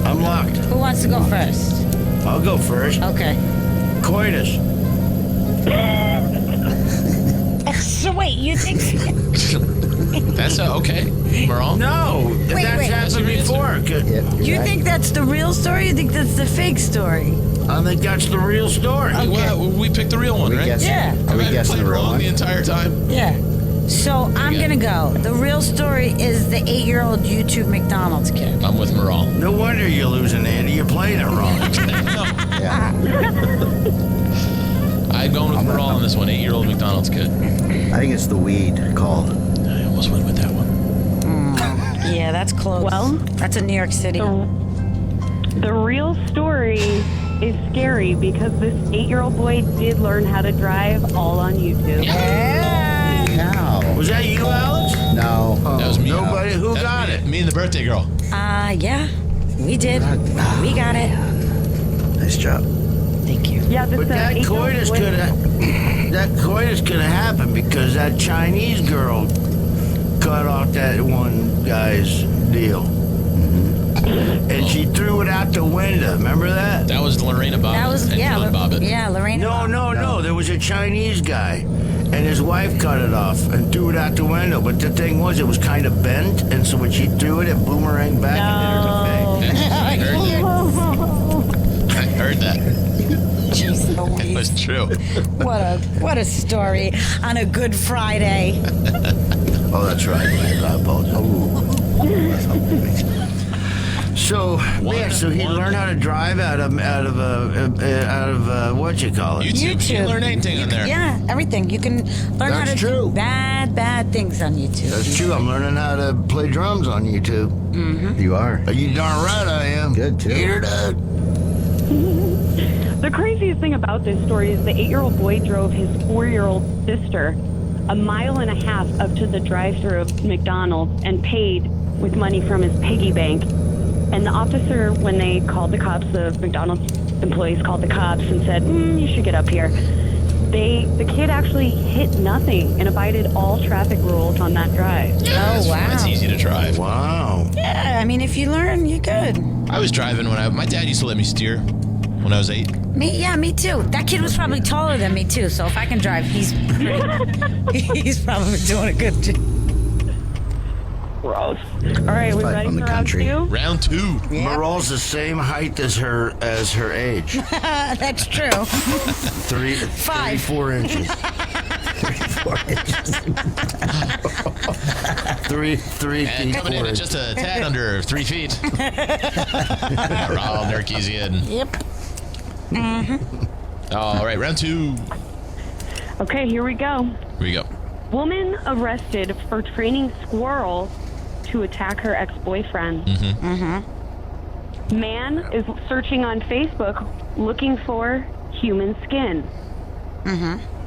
I'm locked. Who wants to go first? I'll go first. Okay. Coitus. So wait, you think? That's okay. Meral? No, Wait, that's wait. happened before. Yeah, You think that's the real story? You think that's the fake story? I think that's the real story. Well, we picked the real one, we right? guessing, Yeah. Are we I've guessing played the real wrong one? the entire time. Yeah. So I'm Okay. gonna go. The real story is the 8-year-old YouTube McDonald's kid. I'm with Meral. No wonder you're losing, Andy. You're playing it wrong. Yeah. I'm going with Meral on this one. 8-year-old McDonald's kid. I think it's the weed call. I almost went with that one. Yeah, that's close. Well, that's in New York City. The real story is scary because this 8-year-old boy did learn how to drive all on YouTube. No. Was that you, Alex? No. That was me. Nobody. Who That's got me, it? Me and the birthday girl. Yeah, we did. We got it. Nice job. Thank you. Yeah, this But that 8-year-old coitus boy- could have. That coitus could have happened because that Chinese girl cut off that one guy's deal, and she threw it out the window. Remember that? That was Lorena Bobbitt. That was and Dylan Bobbitt. Yeah, Lorena. No. There was a Chinese guy, and his wife cut it off and threw it out the window. But the thing was, it was kind of bent, and so when she threw it, it boomeranged back and hit her in the face. I heard that. Jeez It Louise. was true. What a story on a Good Friday. Oh, that's right. I apologize. So he learned how to drive out of what you call it? YouTube. You can learn anything on there. Yeah, everything. You can learn how That's to true. do bad things on YouTube. That's true. I'm learning how to play drums on YouTube. You are. You darn right I am. Good, too. Eat her up. The craziest thing about this story is the 8-year-old boy drove his 4-year-old sister 1.5 miles up to the drive-thru of McDonald's and paid with money from his piggy bank. And the officer, when they called the cops, the McDonald's employees called the cops and said, you should get up here. The kid actually hit nothing and abided all traffic rules on that drive. Oh, wow. That's easy to drive. Wow. Yeah, I mean, if you learn, you're good. I was driving my dad used to let me steer when I was 8. Me too. That kid was probably taller than me too. So if I can drive, he's probably doing a good job. Gross. All right, we Fight ready from for the round country. 2? Round 2. Marol's the same height as her age. That's true. 34 inches. 4 inches. 3 And feet. coming in 4 at inches. just a tad under 3 feet. Raul Nurkizian. Yep. All right, round 2. Okay, here we go. Here we go. Woman arrested for training squirrels to attack her ex-boyfriend. Man is searching on Facebook looking for human skin.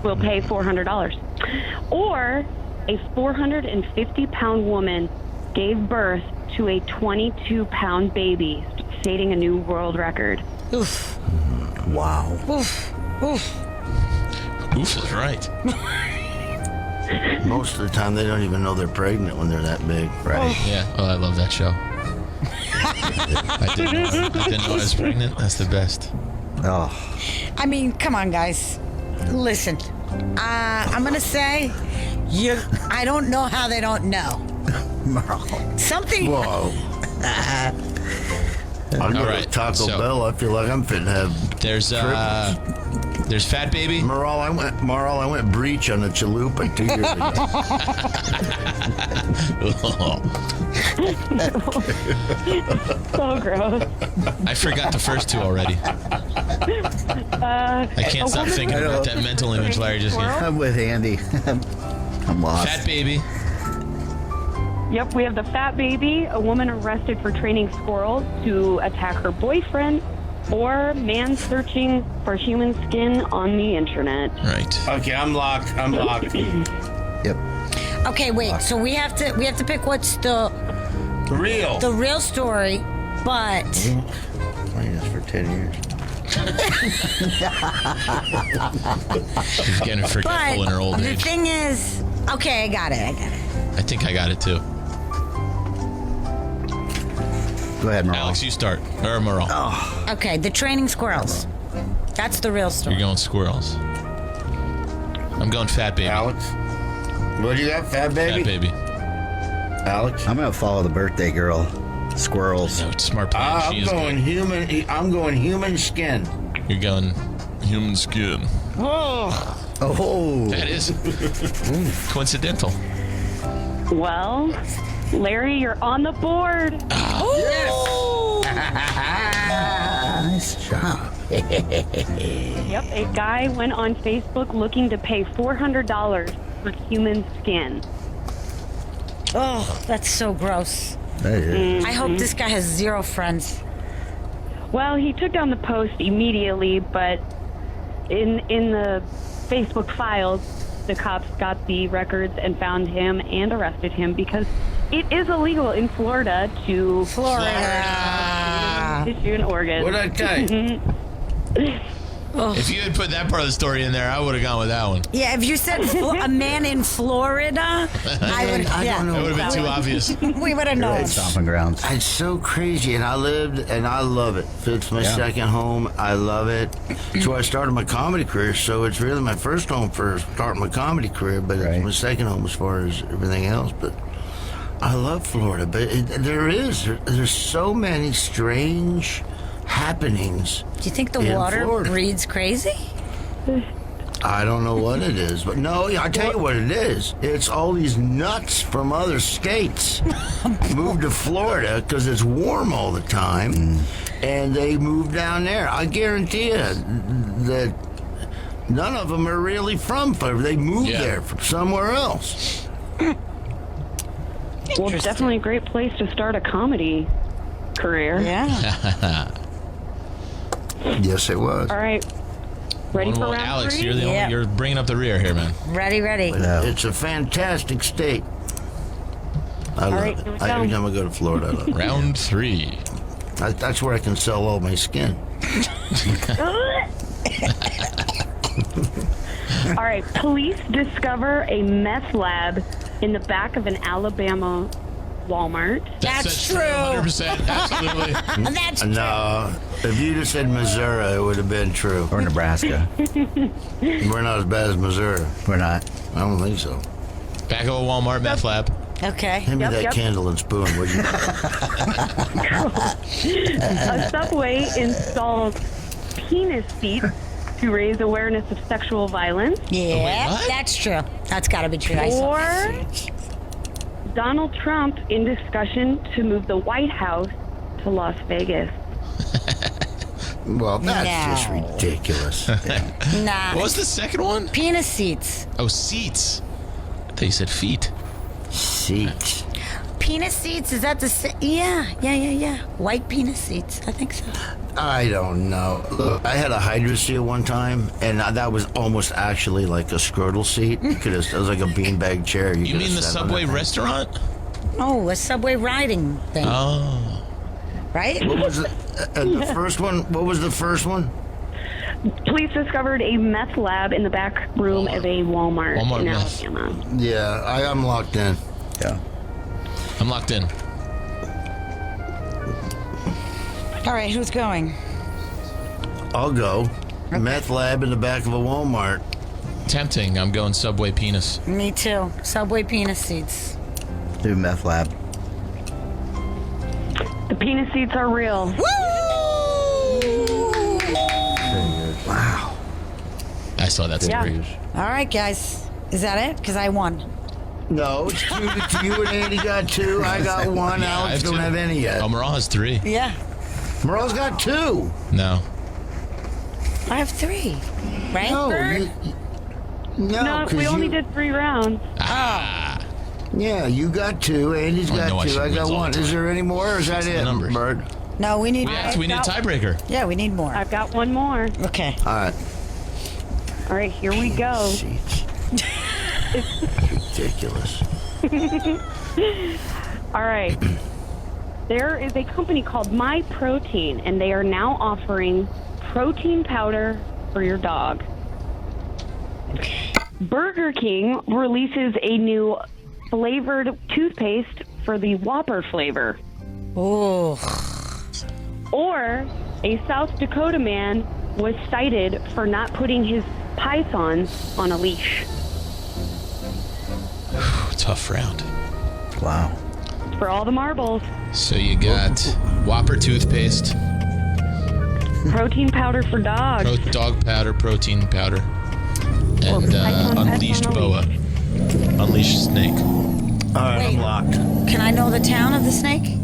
Will pay $400. Or a 450-pound woman gave birth to a 22-pound baby, stating a new world record. Oof. Wow. Oof. Oof. Oof is right. Most of the time, they don't even know they're pregnant when they're that big. Right. Yeah, well, I love that show. I didn't know I was pregnant. That's the best. Oh. I mean, come on, guys. Listen, I'm gonna say, I don't know how they don't know. Something. Whoa. I'll go right, to Taco so- Bell. I feel like I'm fitting to have There's There's Fat Baby. Marl, I went breech on the chalupa 2 years ago. So gross. I forgot the first two already. I can't stop thinking about that mental image Larry just gave. I'm with Andy. I'm lost. Fat Baby. Yep, we have the Fat Baby, a woman arrested for training squirrels to attack her boyfriend, or man searching for human skin on the internet. Right. Okay, I'm locked. Yep. Okay, wait. So we have to pick what's the real story, but Playing this for 10 years. She's getting forgetful in her old the age. thing is, okay, I got it. I think I got it too. Go ahead, Marl. Alex, you start. Or Merle. Okay, the training squirrels. That's the real story. You're going squirrels. I'm going Fat Baby. Alex? What do you got, Fat Baby? Fat Baby. Alex? I'm going to follow the birthday girl. Squirrels. No, it's smart plan. She I'm is going good. human skin. You're going human skin. Oh. That is coincidental. Well, Larry, you're on the board. Nice job. Yep, a guy went on Facebook looking to pay $400 for human skin. Oh, that's so gross. That is. I hope this guy has 0 friends. Well, he took down the post immediately, but in the Facebook files, the cops got the records and found him and arrested him because it is illegal in Florida to issue an organ. What'd I tell you? If you had put that part of the story in there, I would have gone with that one. Yeah, if you said a man in Florida, I would. I don't know. That would have been too obvious. We would have known. Stomping grounds. It's so crazy, and I love it. It's my second home. I love it. It's where I started my comedy career, so it's really my first home for starting my comedy career, but Right. it's my second home as far as everything else. But I love Florida, but there's so many strange happenings. Do you think the In water Florida. breeds crazy? I don't know what it is, but no, I tell you what it is. It's all these nuts from other states moved to Florida because it's warm all the time, and they moved down there. I guarantee you that none of them are really from Florida. They moved there from somewhere else. Well, it's definitely a great place to start a comedy career. Yeah. Yes, it was. All right. Ready for round Alex, 3? you're the only. You're bringing up the rear here, man. Ready. It's a fantastic state. I love right, it. here we go. Every time I go to Florida, I love it. Round 3. That's where I can sell all my skin. All right. Police discover a meth lab in the back of an Alabama Walmart. That's true. 100%. Absolutely. That's true. No, if you just said Missouri, it would have been true. Or Nebraska. We're not as bad as Missouri. We're not. I don't think so. Back of a Walmart meth lab. Okay. Hand me Yep, that yep. candle and spoon, would you? A Subway installs penis seats to raise awareness of sexual violence. Yeah, what? that's true. That's got to be true. I saw. Or Donald Trump in discussion to move the White House to Las Vegas. Well, that's just No. ridiculous. Nah. What was the second one? Penis seats? Oh, seats. I thought you said feet. Seats. Penis seats? Is that the Yeah. White penis seats. I think so. I don't know. Look, I had a Hydra seal one time, and that was almost actually like a scrotal seat. It was like a beanbag chair. You could mean have the sat on Subway that thing. restaurant? Oh, a subway riding thing, Oh. right? What was the first one? What was the first one? Police discovered a meth lab in the back room of a Walmart Walmart in meth. Alabama. Yeah, I'm locked in. Yeah. I'm locked in. All right, who's going? I'll go. Meth lab in the back of a Walmart. Tempting. I'm going Subway penis. Me too. Subway penis seats. Do meth lab. The penis seats are real. Wow. saw that story. Yeah. All right, guys. Is that it? Because I won. No, it's 2 to you and Andy got 2. I got 1. Yeah, I Alex have don't 2. have any yet. Oh, Moral has 3. Yeah. Merle's got 2. No. I have 3. Right, No, Bird? No, 'cause we only you- did 3 rounds. Yeah, you got 2. Andy's I got know I 2. should I win got all 1. the Is time. there any more, or is that the it, numbers. Bird? No, we need We need a tiebreaker. Yeah, we need more. I've got 1 more. Okay. All right. All right, here we go. Seats. Ridiculous. All right. There is a company called My Protein, and they are now offering protein powder for your dog. Burger King releases a new flavored toothpaste for the Whopper flavor. Ooh. Or a South Dakota man was cited for not putting his python on a leash. Tough round. Wow. For all the marbles, So you got Whopper toothpaste, protein powder for dogs. dog powder, protein powder, and Python unleashed on a boa, unleashed snake. All right, Wait. I'm locked. Can I know the town of the snake?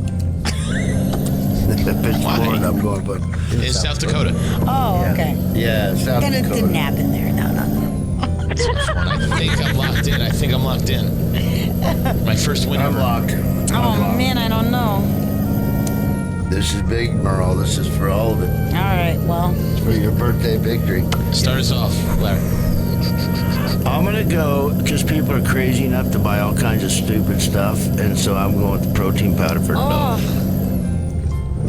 If it's Florida, I'm going, but It's South Dakota. Oh, okay. yeah, South Then it Dakota. didn't happen there. No. I think I'm locked in. My first win I'm ever. locked. Oh, man, I don't know. This is big, Merle. This is for all of it. All right, well. It's for your birthday victory. Start us off, Larry. I'm going to go because people are crazy enough to buy all kinds of stupid stuff, and so I'm going with the protein powder for dogs. Oh.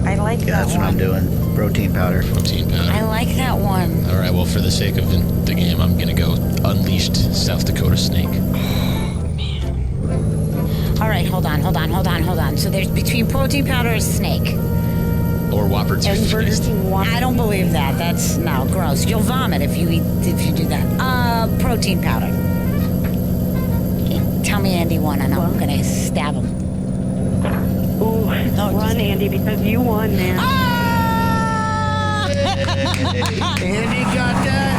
I like Yeah, that that's one. what I'm doing. Protein powder. Protein powder. I like that one. All right, well, for the sake of the game, I'm going to go unleashed South Dakota snake. All right, hold on. So there's between protein powder and snake. Or Whopper And Burger toothpaste. King Whopper. I don't believe that. That's gross. You'll vomit if you do that. Protein powder. Tell me Andy won, and I'm gonna stab him. Ooh, run, Andy, because you won, man. Ah! Andy got that?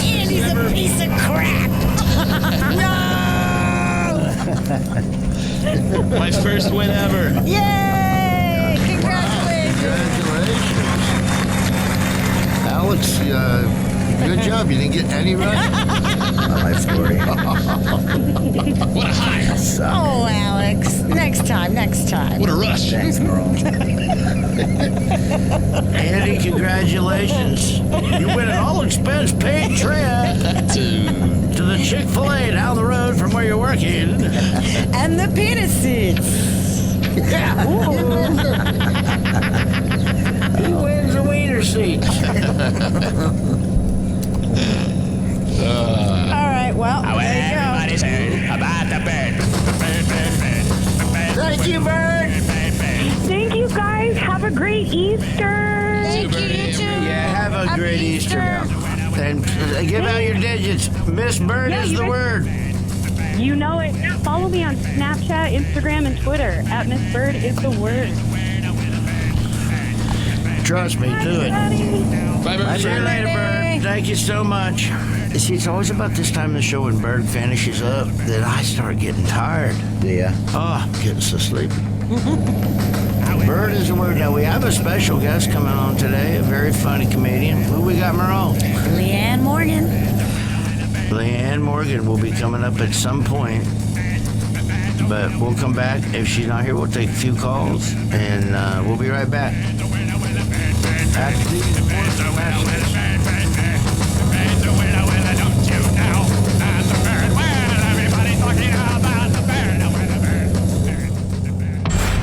Andy's a piece of crap. No! My first win ever. Yay! Congratulations. Congratulations. Alex, good job. You didn't get any right. Not my story. What a high. Oh, Alex. Next time. What a rush. Thanks, Merle. Andy, congratulations. You win an all-expense paid trip to the Chick-fil-A down the road from where you're working. And the penis seeds. Yeah. He wins the wiener seat. All right, well, How there you go. everybody's heard about the bird. Thank you, Bird. Thank you, guys. Have a great Easter. Thank you, you too. Yeah, have a Happy great Easter. And give out your digits. Miss Bird Yeah, is you the guys- word. You know it. Follow me on Snapchat, Instagram, and Twitter. @Miss Bird is the word. Trust me, do it. Bye, Bird. See you later, Bird. Thank you so much. See, it's always about this time of the show when Bird finishes up that I start getting tired. Yeah. Oh, I'm getting so sleepy. Bird is the word. Now, we have a special guest coming on today, a very funny comedian. Who we got, Merle? Leanne Morgan. Leanne Morgan will be coming up at some point. But we'll come back. If she's not here, we'll take a few calls, and we'll be right back. After these important messages.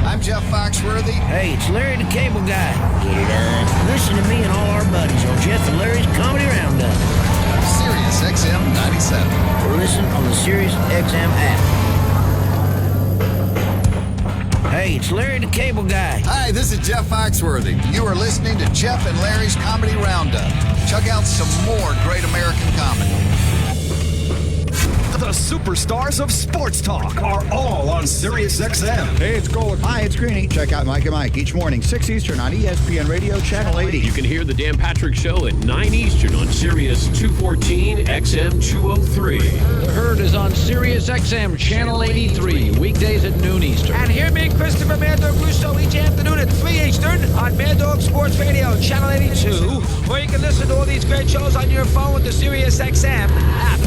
I'm Jeff Foxworthy. Hey, it's Larry the Cable Guy. Get it on. Listen to me and all our buddies on Jeff and Larry's Comedy Roundup. Sirius XM 97. Or listen on the Sirius XM app. Hey, it's Larry the Cable Guy. Hi, this is Jeff Foxworthy. You are listening to Jeff and Larry's Comedy Roundup. Check out some more great American comedy. The superstars of sports talk are all on Sirius XM. Hey, it's Gold. Hi, it's Greeny. Check out Mike and Mike each morning, 6 Eastern on ESPN Radio, Channel 80. You can hear the Dan Patrick Show at 9 Eastern on Sirius 214 XM 203. The Herd is on Sirius XM Channel 83, weekdays at noon Eastern. And hear me, Christopher Mad Dog Russo, each afternoon at 3 Eastern on Mad Dog Sports Radio, Channel 82, or you can listen to all these great shows on your phone with the Sirius XM app.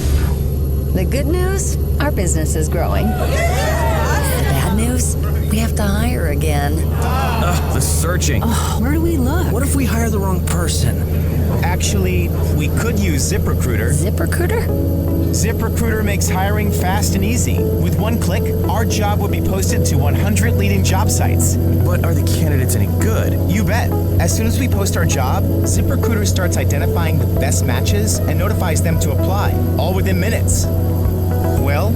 The good news? Our business is growing. The bad news? We have to hire again. The searching. Oh, where do we look? What if we hire the wrong person? Actually, we could use ZipRecruiter. ZipRecruiter? ZipRecruiter makes hiring fast and easy. With one click, our job would be posted to 100 leading job sites. But are the candidates any good? You bet. As soon as we post our job, ZipRecruiter starts identifying the best matches and notifies them to apply, all within minutes. Well,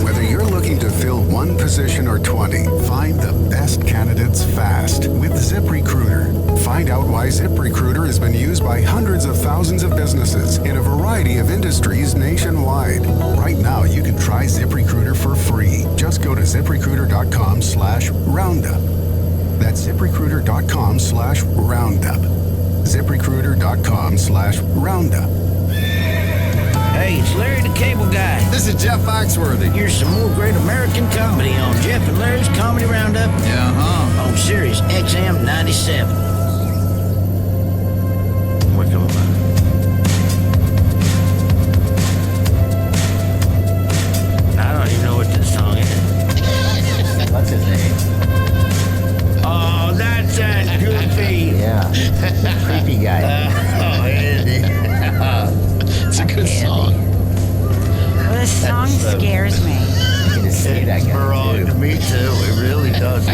Whether you're looking to fill one position or 20, find the best candidates fast with ZipRecruiter. Find out why ZipRecruiter has been used by hundreds of thousands of businesses in a variety of industries nationwide. Right now, you can try ZipRecruiter for free. Just go to ZipRecruiter.com/roundup. That's ZipRecruiter.com/roundup. ZipRecruiter.com/roundup. Hey, it's Larry the Cable Guy. This is Jeff Foxworthy. Here's some more great American comedy on Jeff and Larry's Comedy Roundup. On Sirius XM 97. What come on? I don't even know what this song is. What's his name? Oh, that's goofy. Yeah. Creepy guy. Oh, Andy. It's a good song. Well, this song scares me. You can just see that guy. Wrong. Too. Me too. It really does.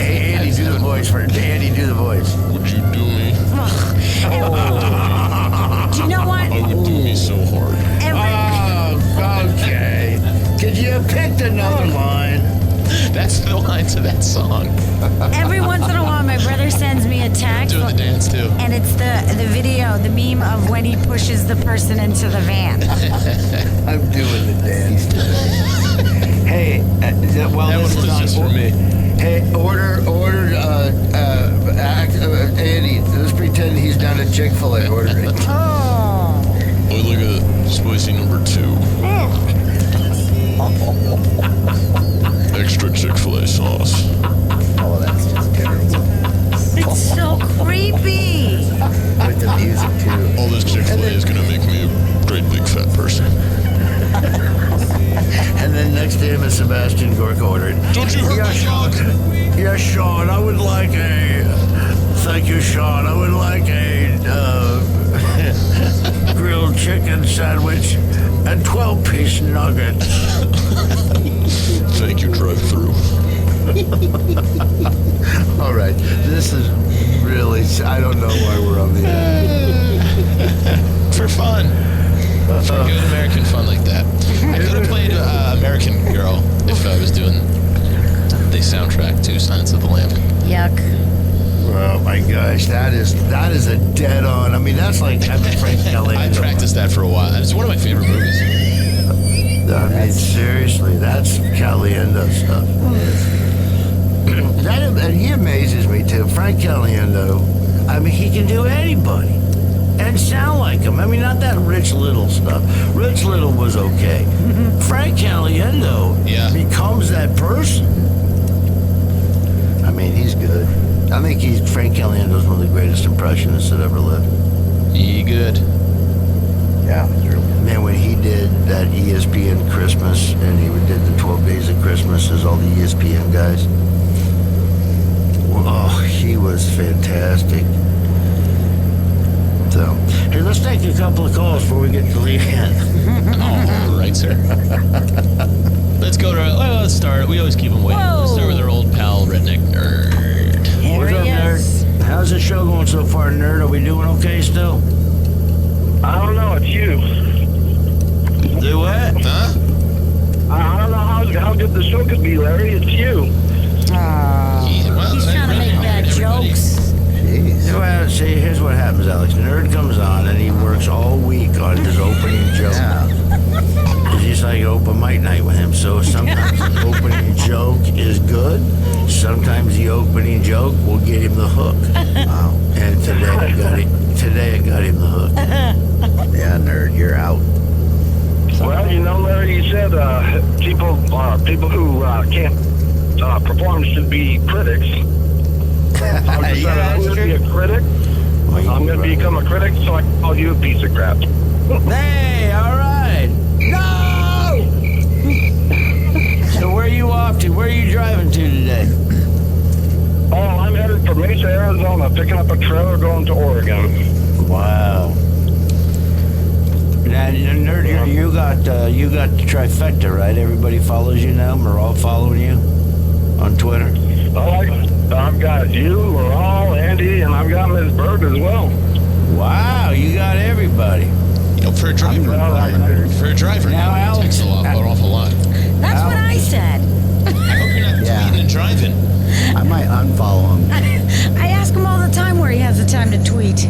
Hey, Andy, do the voice for Andy. Do the voice. Would you do me? Do you know what? I would do me so hard. Okay. Could you have picked another line? That's the line to that song. Every once in a while, my brother sends me a text. Doing the dance too. And it's the video, the meme of when he pushes the person into the van. I'm doing the dance. Hey, well, That this one is was on just for me. Hey, Andy, let's pretend he's down at Chick-fil-A ordering. Oh. Oh, look at spicy number 2. Extra Chick-fil-A sauce. Oh, that's just terrible. It's so creepy. With the music, too. All this Chick-fil-A is going to make me a great big fat person. And then next to him is Sebastian Gorka ordering. Don't you hurt my dog? Yes, Sean, I would like a... Thank you, Sean. I would like a grilled chicken sandwich and 12-piece nuggets. Thank you, drive-through. All right, this is really... I don't know why we're on the air. For fun. For good American fun like that. I could have played American Girl if I was doing the soundtrack to Silence of the Lamb. Yuck. Oh my gosh, that is a dead on. I mean, that's like having Frank Kelly. I practiced that for a while. It's one of my favorite movies. I mean, seriously, that's Caliendo stuff. And he amazes me too. Frank Caliendo, I mean, he can do anybody and sound like him. I mean, not that Rich Little stuff. Rich Little was okay. Frank Caliendo becomes that person. I mean, he's good. I think Frank Caliendo's one of the greatest impressionists that ever lived. He good. Yeah, true. Man, when he did that ESPN Christmas, and he did the 12 Days of Christmas as all the ESPN guys, oh, he was fantastic. So, hey, let's take a couple of calls before we get to leave in. All right, sir. Let's go to let's start. We always keep them waiting. Let's start with our old pal, Redneck Nerd. What's up, Nerd? How's the show going so far, Nerd? Are we doing okay still? I don't know. It's you. Do what? Huh? I don't know how good the show could be, Larry. It's you. He's trying to make bad jokes. Jeez. Well, see, here's what happens, Alex. Nerd comes on and he works all week on his opening joke. It's just like open mic night with him. So sometimes the opening joke is good. Sometimes the opening joke will get him the hook. Wow. And today I got him the hook. Yeah, Nerd, you're out. Well, you know, Larry, you said people who can't perform should be critics. I'm going to be a critic. I'm going to become a critic, so I call you a piece of crap. Hey, all right. No! So where are you off to? Where are you driving to today? Oh, I'm headed for Mesa, Arizona, picking up a trailer going to Oregon. Wow. Now, Nerd, you got the trifecta, right? Everybody follows you now? We're all following you on Twitter? Oh, I've got you, Laurel, Andy, and I've got Ms. Bird as well. Wow, you got everybody. You know, for a driver, now Alex, takes an awful lot. That's what I said. I hope you're not tweeting and driving. I might unfollow him. I ask him all the time where he has the time to tweet.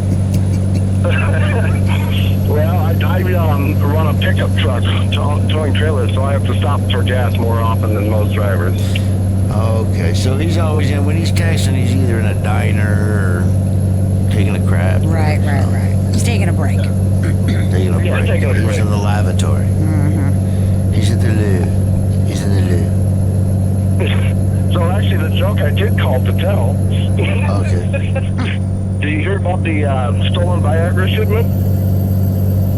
Well, I run a pickup truck towing trailers, so I have to stop for gas more often than most drivers. Okay, so he's always when he's texting, he's either in a diner or taking a crap. Right. He's taking a break. Taking a break. He's in the lavatory. Mm-hmm. He's at the loo. He's in the loo. So actually, the joke I did call to tell. Okay. Did you hear about the stolen Viagra shipment?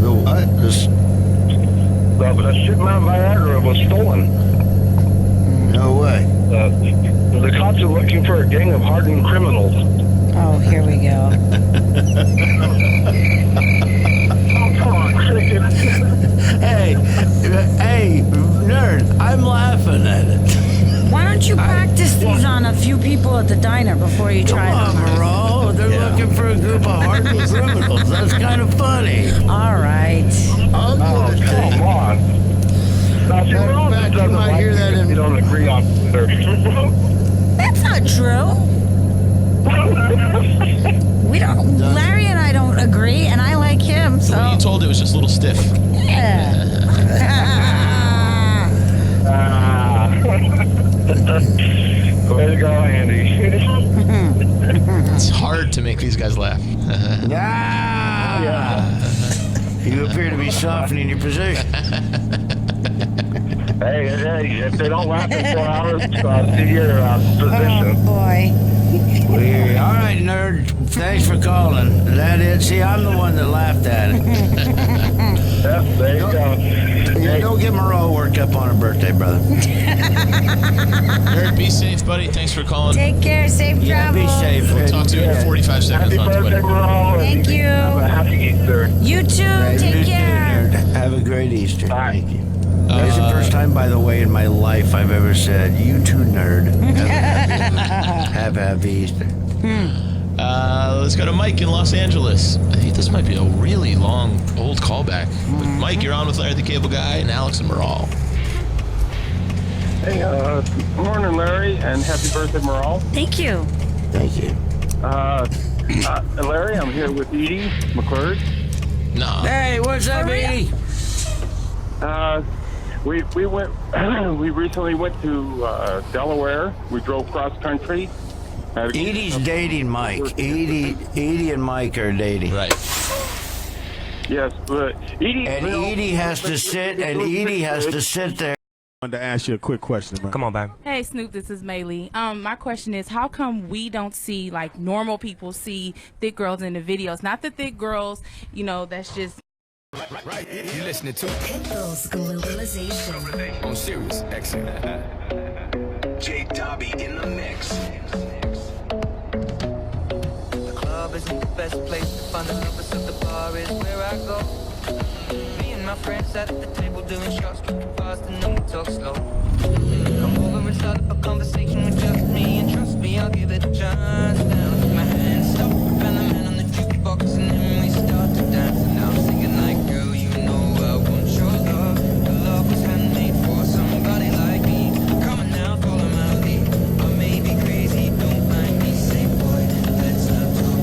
The what? The shipment of Viagra was stolen. No way. The cops are looking for a gang of hardened criminals. Oh, here we go. Oh, come on, cricket. Hey, Nerd, I'm laughing at it. Why don't you practice these on a few people at the diner before you try them? Come on, Moreau. They're looking for a group of hardened criminals. That's kind of funny. All right. Oh, come on. Now, see, Moreau just doesn't like it if you don't agree on That's not true. We don't. Larry and I don't agree, and I like him. So You told it was just a little stiff. yeah. Way to go, Andy. It's hard to make these guys laugh. You appear to be softening your position. Hey, if they don't laugh in 4 hours, see your position. Oh boy. All right, Nerd. Thanks for calling. That it? See, I'm the one that laughed at it. Yep, there you go. Yeah, don't get Moreau worked up on her birthday, brother. Nerd, be safe, buddy. Thanks for calling. Take care. Safe Yeah, travel. be safe. We'll talk to you in 45 seconds Happy on birthday, Twitter. Moreau. Thank you. Have a happy Easter. You too. You Take too, care. Nerd. Have a great Easter. Thank you. That's the first time, by the way, in my life I've ever said, you too, Nerd. Have a happy Easter. Let's go to Mike in Los Angeles. I think this might be a really long, old callback. But Mike, you're on with Larry the Cable Guy and Alex and Moral. Hey, morning, Larry, and happy birthday, Moral. Thank you. Thank you. Larry, I'm here with Edie McClure. No. Hey, what's up, Edie? We recently went to Delaware. We drove cross country. Edie's dating Mike. Edie and Mike are dating. Right. Yes, but Edie. And Edie has to sit. And Edie has to sit there. I wanted to ask you a quick question, man. Come on, babe. Hey, Snoop, this is Maylee. My question is, how come we don't see, like, normal people see thick girls in the videos? Not the thick girls, you know, that's just... Right, you listening to Pitbull's Globalization on Sirius XM. J. Dobby in the mix. The club isn't the best place to find the lovers, so the bar is where I go. Me and my friends sat at the table doing shots, tripping fast, and then we talk slow. Come over and start up a conversation with just me, and trust me, I'll give it a chance. Down with my hands, stop, and the man on the jukebox, and then we start to dance. And now I'm singing like, girl, you know I want your love. Your love was handmade for somebody like me. Come on now, follow my lead. I may be crazy, don't mind me, say boy, let's not talk.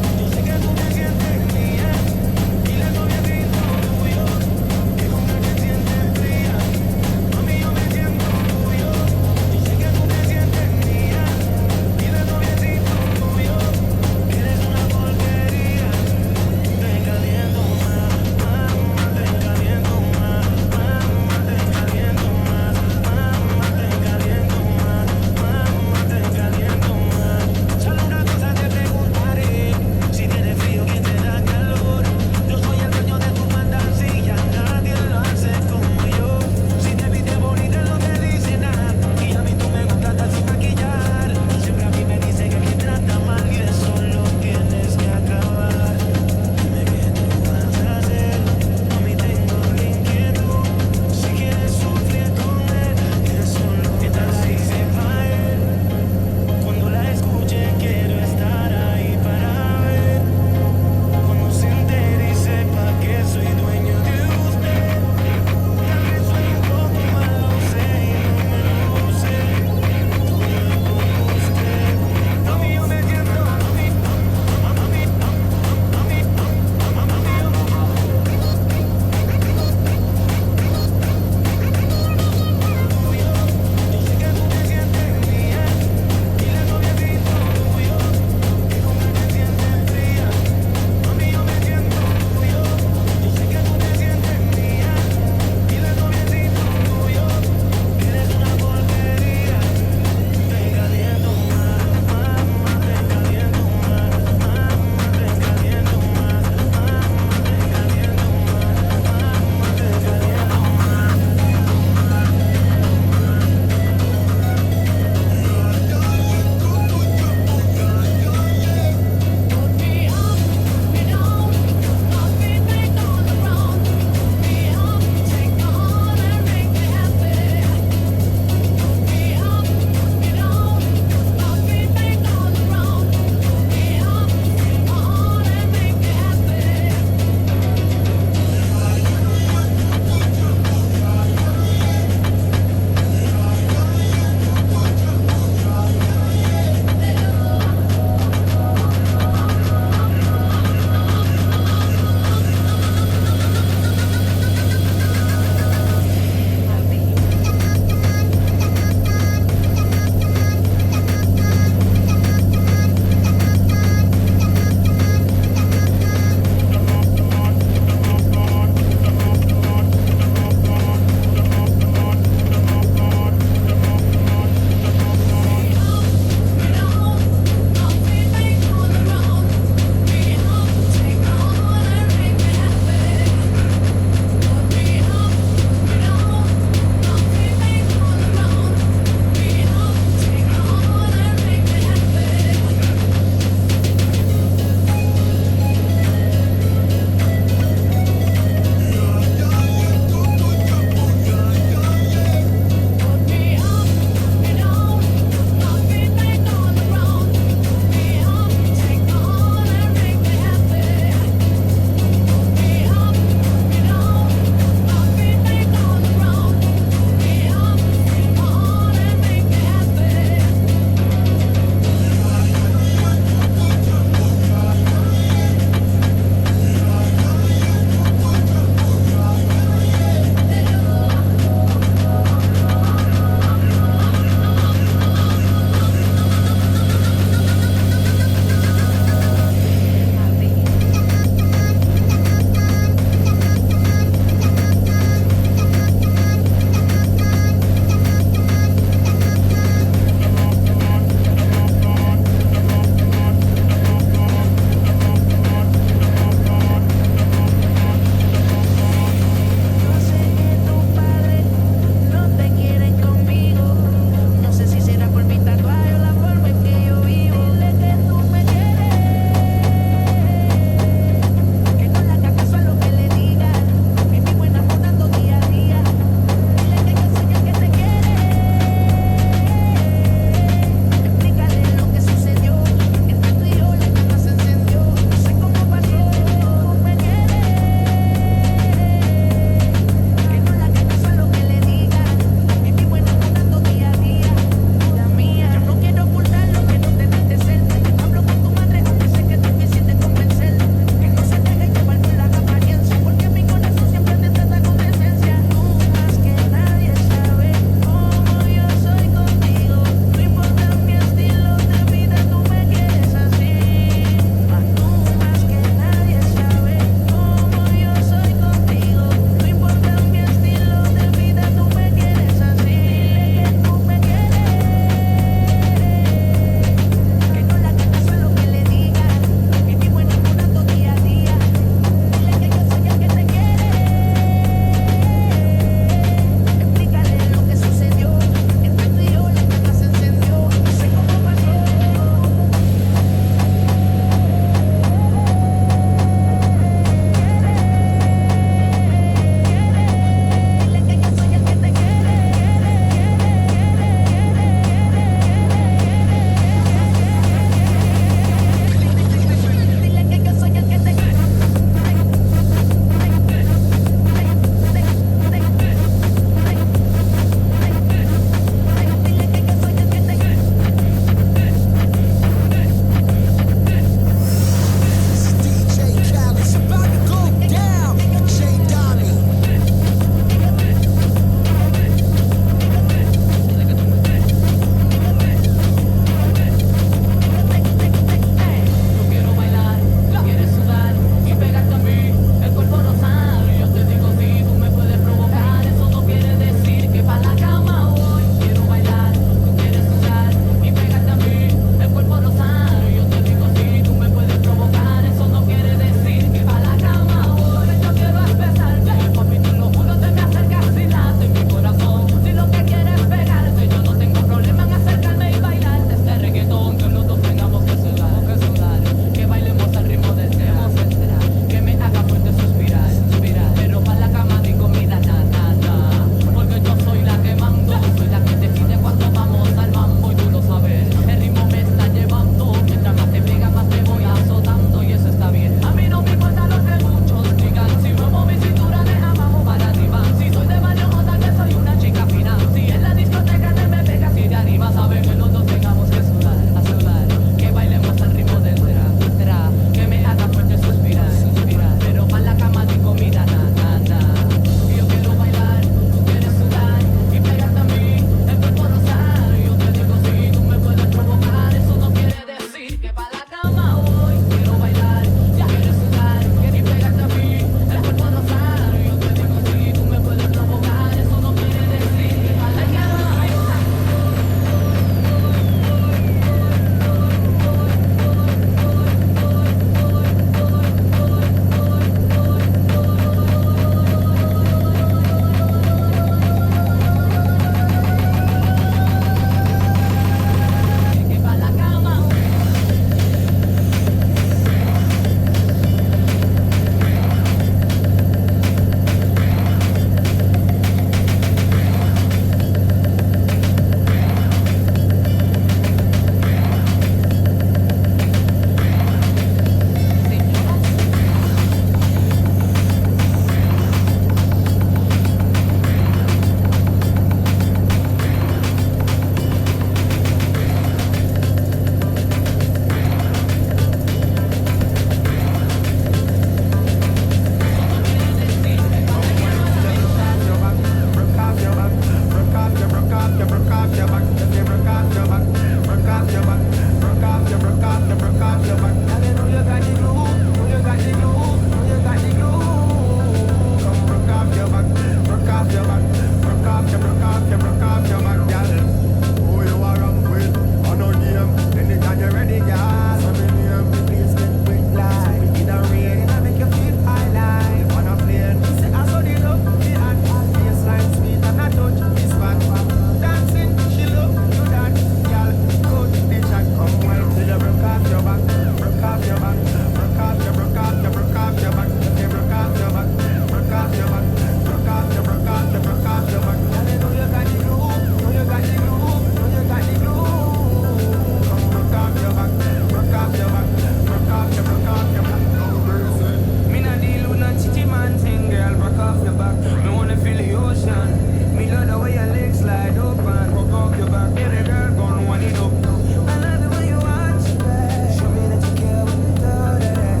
off your back. Me wanna feel the ocean. Me love the way your legs slide open. Broke off your back, baby girl, gon' wind it up. I love it when you watch it back. Show me that you care when you do that.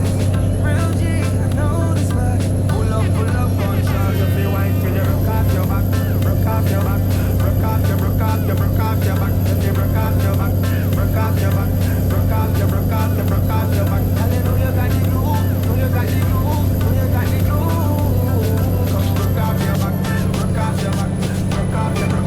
Real G, I know this back. Pull up on charge of your wife till you broke off your back. Broke off your back. Broke off your back. If you broke off your back. Broke off your back. Broke off your back. Girl, you know you got the glue. Know you got the glue. Know you got the glue. Come broke off your back. Broke off your back. Broke off your back.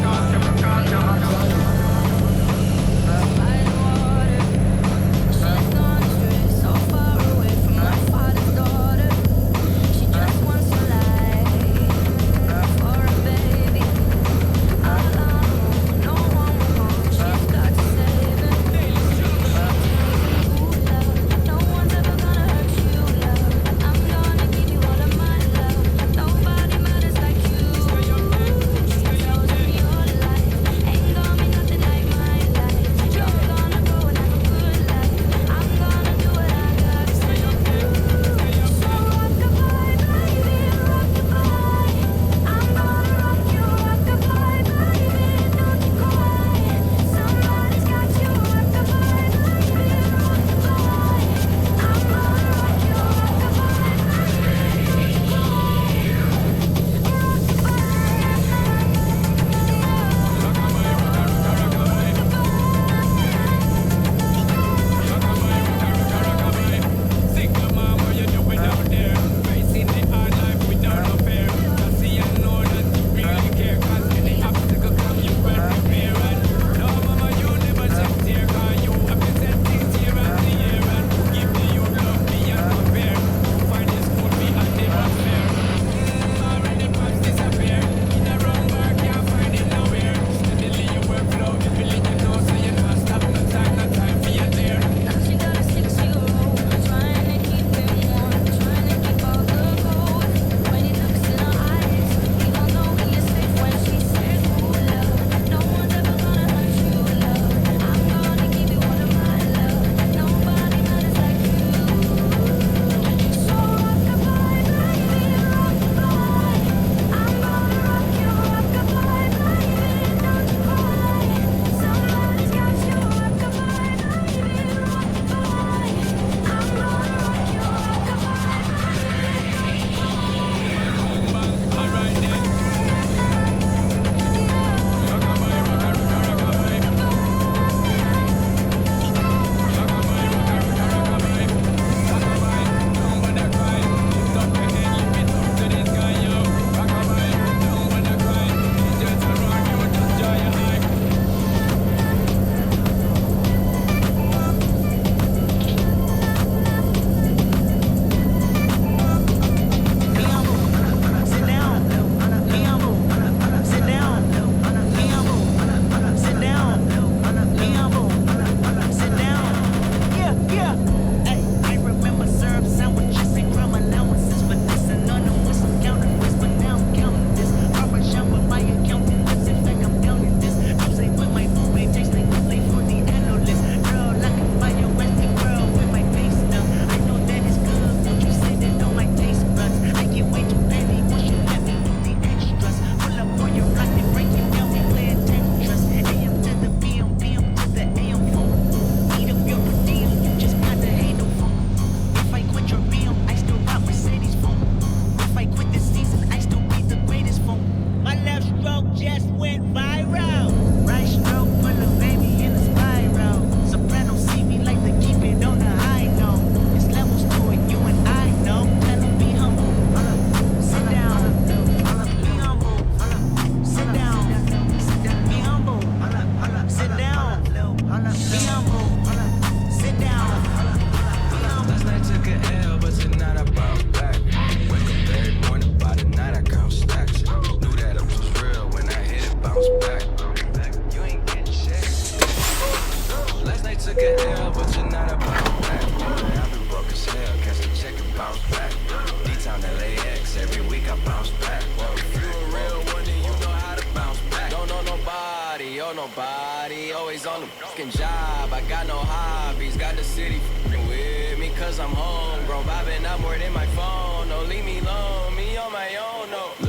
nobody, always on the fucking job. I got no hobbies, got the city fucking with me cause I'm homegrown. Vibing out more than my phone, don't leave me alone, me on my own, no.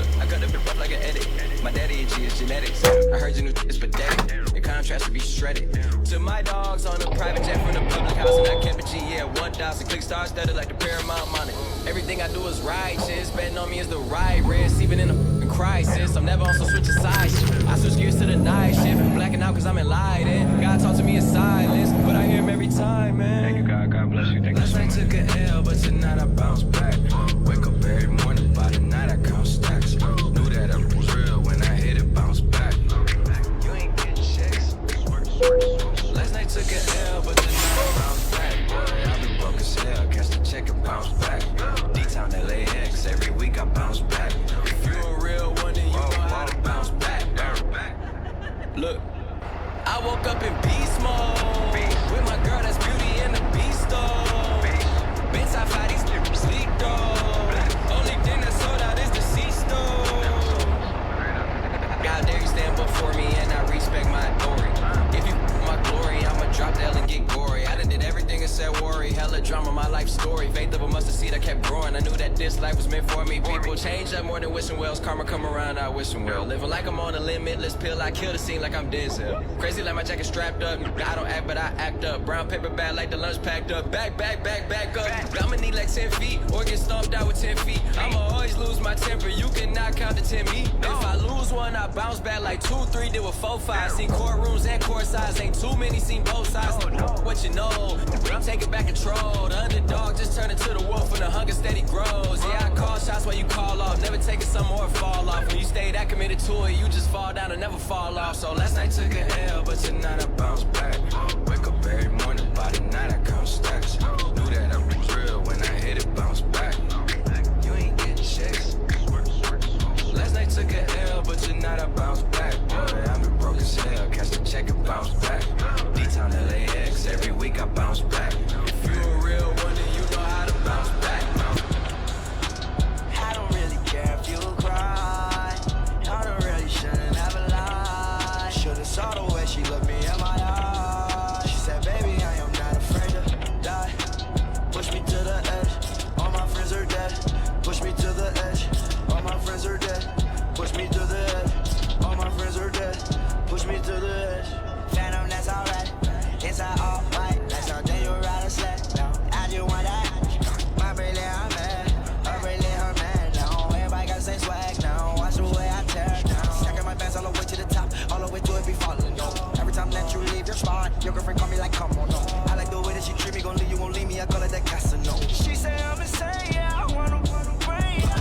it's genetics. I heard your new is pathetic. Your contrast would be shredded. To my dogs on a private jet from the public house, and I kept it G, yeah, 1,000. Click star studded like the Paramount Money. Everything I do is righteous. Betting on me is the right risk, even in a f***ing crisis. I'm never on some switching sides. I switch gears to the night shift. Blacking out cause I'm enlightened. God talk to me in silence, but I hear him every time, man. Thank you, God. God bless you. Thank you. Last night took a L, but tonight I bounce back. Wake up every morning, by the night I count stacks. Knew that I was real when I hit it, bounce back. You ain't getting checks. Last night took a L, but tonight I bounce back. Boy, I've been broke as hell, catch the check and bounce back. D-Town LAX, every week I bounce back. If you a real one, then you know how to bounce back. Look, I woke up in beast mode with my girl that's beauty and the beast though. Bedside fight these niggas sleep though. Only thing that's sold out is the C-stove. God dare you stand before me and I respect my authority. If you my glory, I'ma drop the L and get gory. I done did everything and said worry. Hella drama, my life story. Faith of a mustard seed, I kept growing. I knew that this life was meant for me. People change up more than wishing wells. Karma come around, I wish them well. Living like I'm on a limitless pill. I kill the scene like I'm Denzel. Crazy like my jacket strapped up. I don't act, but I act up. Brown paper bag like the lunch packed up. Back up. I'ma need like 10 feet or get stomped out with 10 feet. I'ma always lose my temper. You cannot count to 10 me. If I lose one, I bounce back like 2-3. Did with 4-5. Seen courtrooms and court sides. Ain't too many seen both sides. What you know? I'm taking back control. The underdog just turned into the wolf and the hunger steady grows. Yeah, I call shots while you call off. Never taking some more fall off. When you stay that committed to it, you just fall down and never fall off. So last night took a L, but tonight I bounce back. Wake up every morning, by the night I count stacks. Knew that I was real when I hit it, bounce back. You ain't getting checks. Last night took a L, but tonight I bounce back. Boy, I've been broke as hell, catch the check and bounce back. D-Town LAX, every week I bounce back. If you a real one, then you know how to bounce back. I don't really care if you cry. I don't really shouldn't have a lie. Should've saw the way she looked me in my eyes. She said, baby, I am not afraid to die. Push me to the edge, all my friends are dead. Push me to the edge, all my friends are dead. Push me to the edge, all my friends are dead. Push me to the edge. Phantom, that's alright. Inside all white, that's something you rather say. No, I just want that. My brain, I'm mad. Her brain, her man. No, everybody got the same swag now. Watch the way I tear down. Stacking my bands all the way to the top, all the way to it be falling. No, every time that you leave your spot, your girlfriend call me like, come on, no. I like the way that she treat me, gon' leave you, gon' leave me. I call it that casino. She say I'm insane, yeah. I wanna bring ya.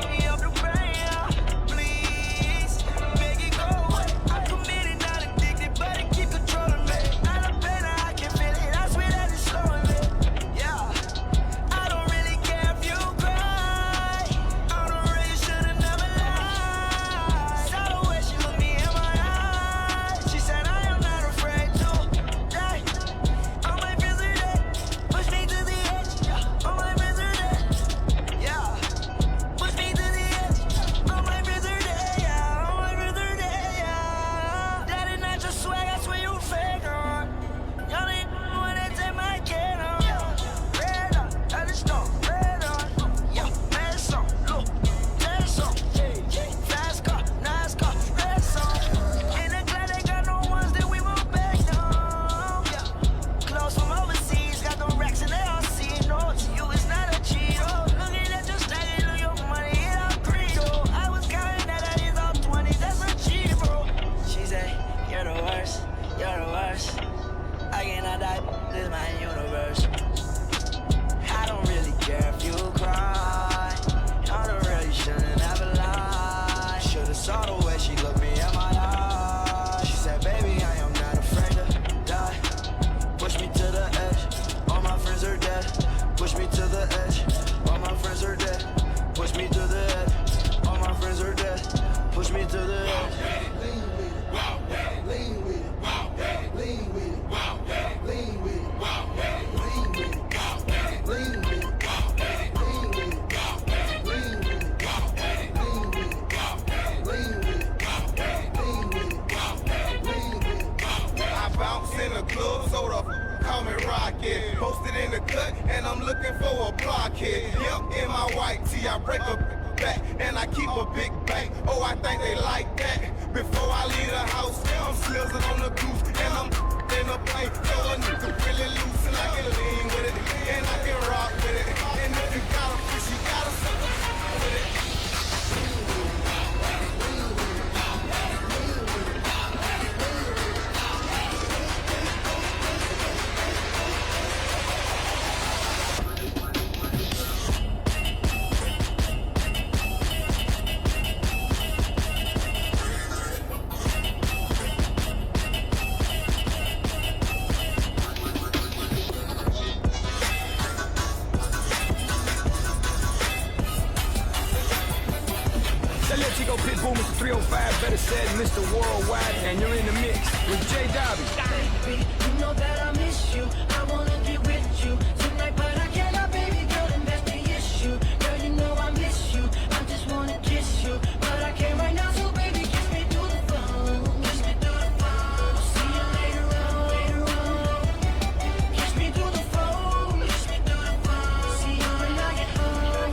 Me up the brain, yeah. Please, make it go away. I'm committed, not addicted, but it keep controlling me. I love better, I can feel it. I swear that it's slowing me. Yeah, I don't really care if you cry. I don't really should've never lied. Saw the way she looked me in my eyes. She said I am not afraid to die. All my friends are dead. Push me to the edge. Yeah. All my friends are dead. Yeah. Push me to the edge. All my friends are dead. Yeah. All my friends are dead. Yeah. That is not your swag. I swear you fake on. Y'all ain't wanna take my kid on. Red on. I just don't. Red on. Yeah. Red song. Look. Red song. Fast car. Nice car. Red song. In the club they got no ones that we won't back down. Yeah. Clothes from overseas. Got them racks and they all see. No, to you it's not a cheat. Oh, looking at your style, look your money, it all Credo. I was counting that is all 20s. That's a cheat, bro. She say, you're the worst. You're the worst. I cannot die. This is my universe. I don't really care if you cry. I don't really shouldn't have a lie. Should've saw the way she looked me in my eyes. She said, baby, I am not afraid to die. Push me to the edge, all my friends are dead. Push me to the edge, all my friends are dead. Push me to the edge, all my friends are dead. Push me to the edge. I bounce in the club, so the call me rocket. Posted in the cut, and I'm looking for a blockhead. Yep, in my white tee, I break up back, and I keep a big bank. Oh, I think they like that. Before I leave the house, I'm slizzing on the goose, and I'm in a plane. So a nigga really loose, and I can lean with it, and I can rock with it. And if you got a fish, you gotta suck with it. Pitbull, Mr. 305, better said Mr. Worldwide, and you're in the mix with J. Dobby. Baby, you know that I miss you. I wanna get with you tonight, but I cannot, baby girl, and that's the issue. Girl, you know I miss you. I just wanna kiss you, but I can't right now, so baby, kiss me through the phone. Kiss me through the phone. I'll see you later on. Kiss me through the phone. Kiss me through the phone. See you when I get home.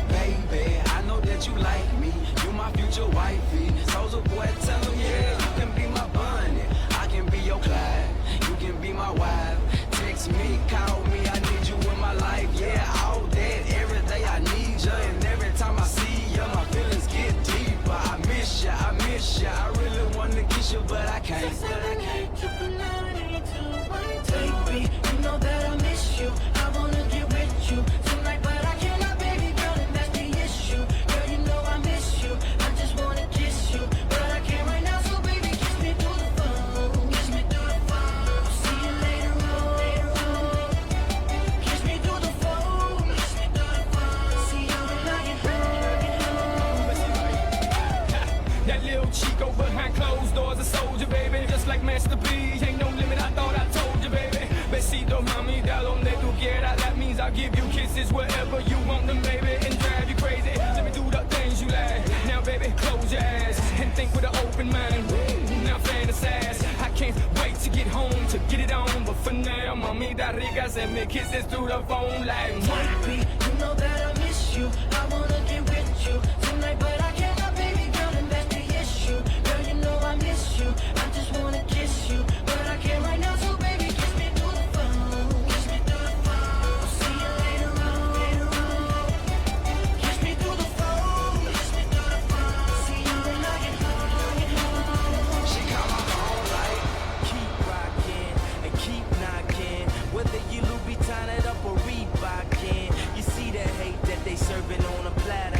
Baby, I know that you like me. You my future wifey. Soulja boy, tell him, yeah, you can be my bunny. I can be your Clyde. You can be my wife. Text me, call me, I need you in my life. Yeah, all that, every day I need you. And every time I see you, my feelings get deeper. I miss you, I miss you. I really wanna kiss you, but I can't. Baby, you know that I miss you. I wanna get with you tonight, but I cannot, baby girl, and that's the issue. Girl, you know I miss you. I just wanna kiss you, but I can't right now, so baby, kiss me through the phone. Kiss me through the phone. I'll see you later on. Kiss me through the phone. Kiss me through the phone. See you when I get home. That little Chico behind closed doors, a soldier, baby. Just like Master P, ain't no limit, I thought I told you, baby. Besito, mami, da donde tú quieras. That means I'll give you kisses wherever you want them, baby, and drive you crazy. Let me do the things you like. Now, baby, close your eyes and think with an open mind. Now fantasize. I can't wait to get home to get it on, but for now, mamita rica, send me kisses through the phone like. Baby, you know that I miss you. I wanna get with you tonight, but I cannot, baby girl, and that's the issue. Girl, you know I miss you. I just wanna kiss you, but I can't right now, so baby, kiss me through the phone. Kiss me through the phone. I'll see you later on. Kiss me through the phone. Kiss me through the phone. See you when I get home. She call my phone like, Keep rocking and keep knocking. Whether you Louis Vuitton it up or Reebokin, you see the hate that they serving on a platter.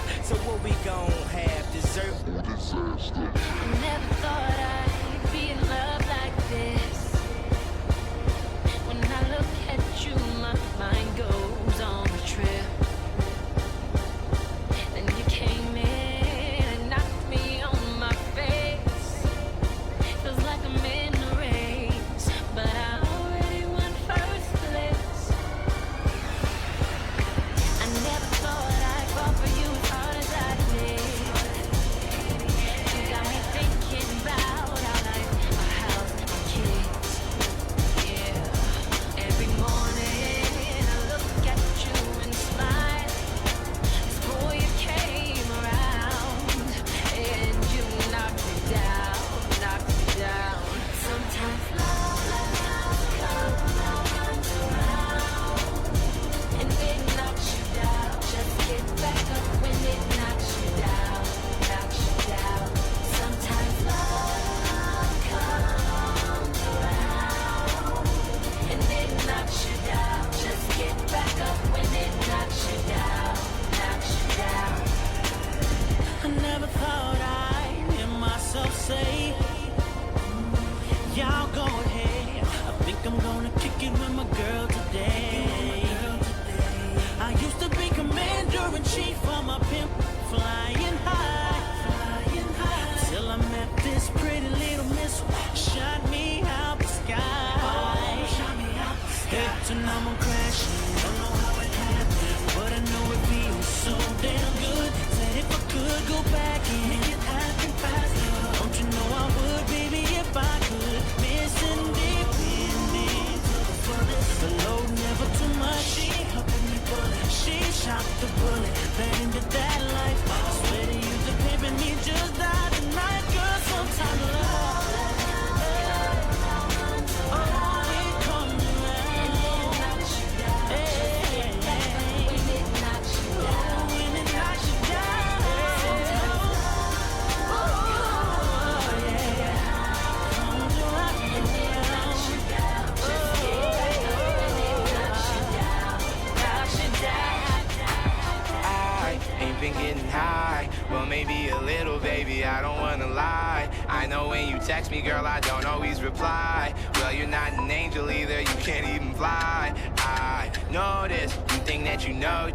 been getting high. Well, maybe a little, baby, I don't wanna lie. I know when you text me, girl, I don't always reply. Well, you're not an angel either, you can't even fly. I know this, you think that you know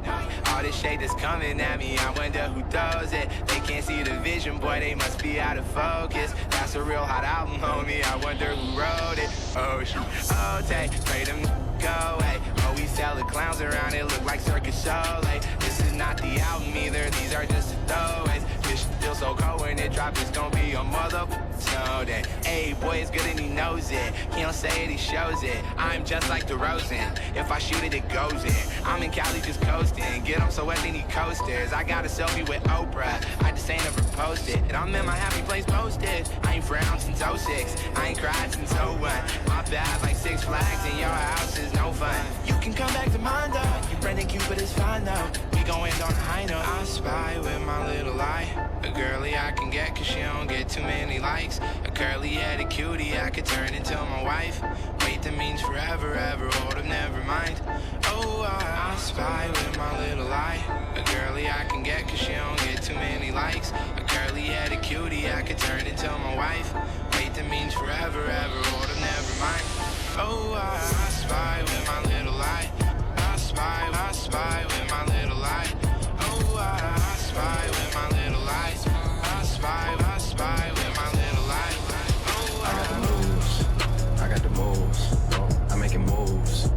all this shade that's coming at me, I wonder who does it. They can't see the vision, boy, they must be out of focus. That's a real hot album, homie, I wonder who wrote it. Oh, shoot, oh, take, pray them go away. Oh, we sell the clowns around, it look like Circus Soleil. This is not the album either, these are just the throwaways. This shit feels so cold when it drops, it's gonna be a motherfucking snow day. Hey, boy, it's good and he knows it. He don't say it, he shows it. I'm just like DeRozan. If I shoot it, it goes in. I'm in Cali just coasting. Get him so wet, they need coasters. I got a selfie with Oprah. I just ain't ever posted. And I'm in my happy place posted. I ain't frowned since 06. I ain't cried since 01. My bad like Six Flags and your house is no fun. You can come back to mine though. Your Brendan Cupid is fine though. We gon' end on a high note. I spy with my little eye. A girly I can get cause she don't get too many likes. A curly-headed cutie I could turn into my wife. Wait, that means forever, ever, hold up, never mind. Oh, I spy with my little eye. A girly I can get cause she don't get too many likes. A curly-headed cutie I could turn into my wife. Wait, that means forever, ever, hold up, never mind. Oh, I spy with my little eye. I spy with my little eye. Oh, I spy with my little eye. I spy with my little eye. Oh, I got the moves. I got the moves. I'm making moves.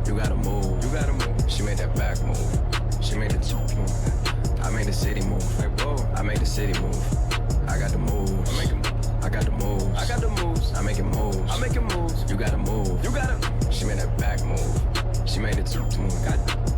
You gotta move. You gotta move. She made that back move. She made the top move. I made the city move. Like, whoa. I made the city move. I got the moves. I got the moves. I got the moves. I'm making moves. I'm making moves. You gotta move. You gotta. She made that back move. She made the top move.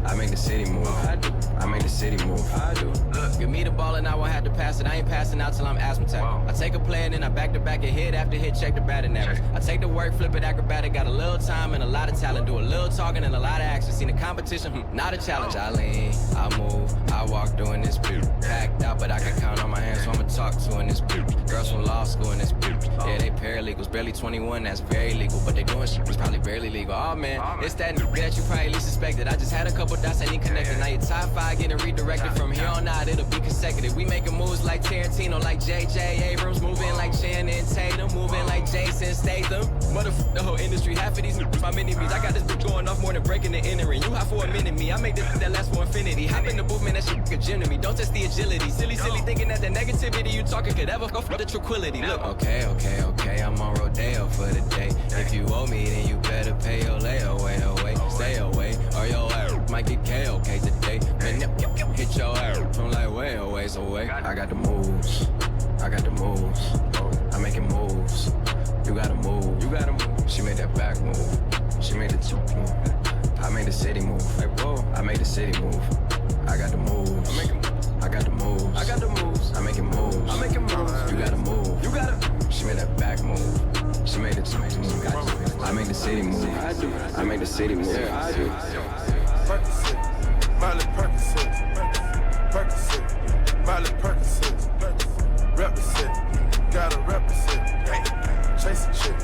I made the city move. I do. I made the city move. I do. Look, give me the ball and I won't have to pass it. I ain't passing out till I'm asthmatic. I take a play and then I back to back and hit after hit, check the batting average. I take the work, flip it acrobatic. Got a little time and a lot of talent. Do a little talking and a lot of action. Seen the competition, not a challenge. I lean, I move, I walk through in this beat. Packed out, but I can count on my hands, so I'ma talk to in this beat. Girls from law school in this beat. Yeah, they paralegals, barely 21, that's very legal. But they doing shit was probably barely legal. Oh man, it's that nigga that you probably least suspected. I just had a couple dots I ain't connected. Now your top 5 getting redirected. From here on out, it'll be consecutive. We making moves like Tarantino, like J.J. Abrams. Moving like Channing Tatum, moving like Jason Statham. Motherfucker, the whole industry, half of these niggas my mini-me's. I got this bitch going off more than breaking and entering. You hot for a minute, me. I make this that last for infinity. Hop in the booth, man, that shit a gym to me. Don't test the agility. Silly thinking that the negativity you talking could ever go for the tranquility. Look, okay, I'm on Rodeo for the day. If you owe me, then you better pay your layaway. Stay away, or your ass might get K.O.K. today. Man, hit your ass from like way away. I got the moves. I got the moves. I'm making moves. You gotta move. You gotta move. She made that back move. She made the top move. I made the city move. Like, whoa. I made the city move. I got the moves. I got the moves. I got the moves. I'm making moves. I'm making moves. You gotta move. You gotta. She made that back move. She made the top move. I made the city move. I do. I made the city move. I do. Percocet, Miley Percocet, Percocet, Miley Percocet, represent, gotta represent. Chase a chick,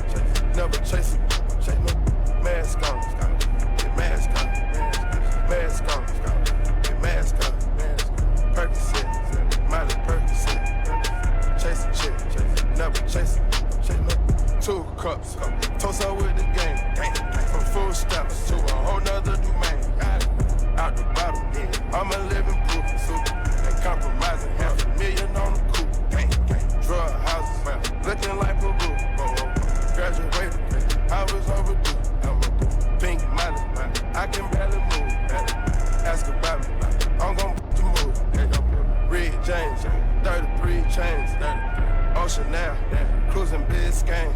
never chase no mask on, get mask on, mask on, get mask on. Percocet, Miley Percocet, chase a chick, never chase no 2 cups, toast up with the game, from full steps to a whole nother domain. Out the bottom, I'm a living proof, ain't compromising, $500,000 on the coupe, drug houses, looking like Peru, graduated, I was overdue, pink money, I can barely move, ask about me, I'm gon' to move, Red James, 33 chains, Ocean now, cruising Biscayne,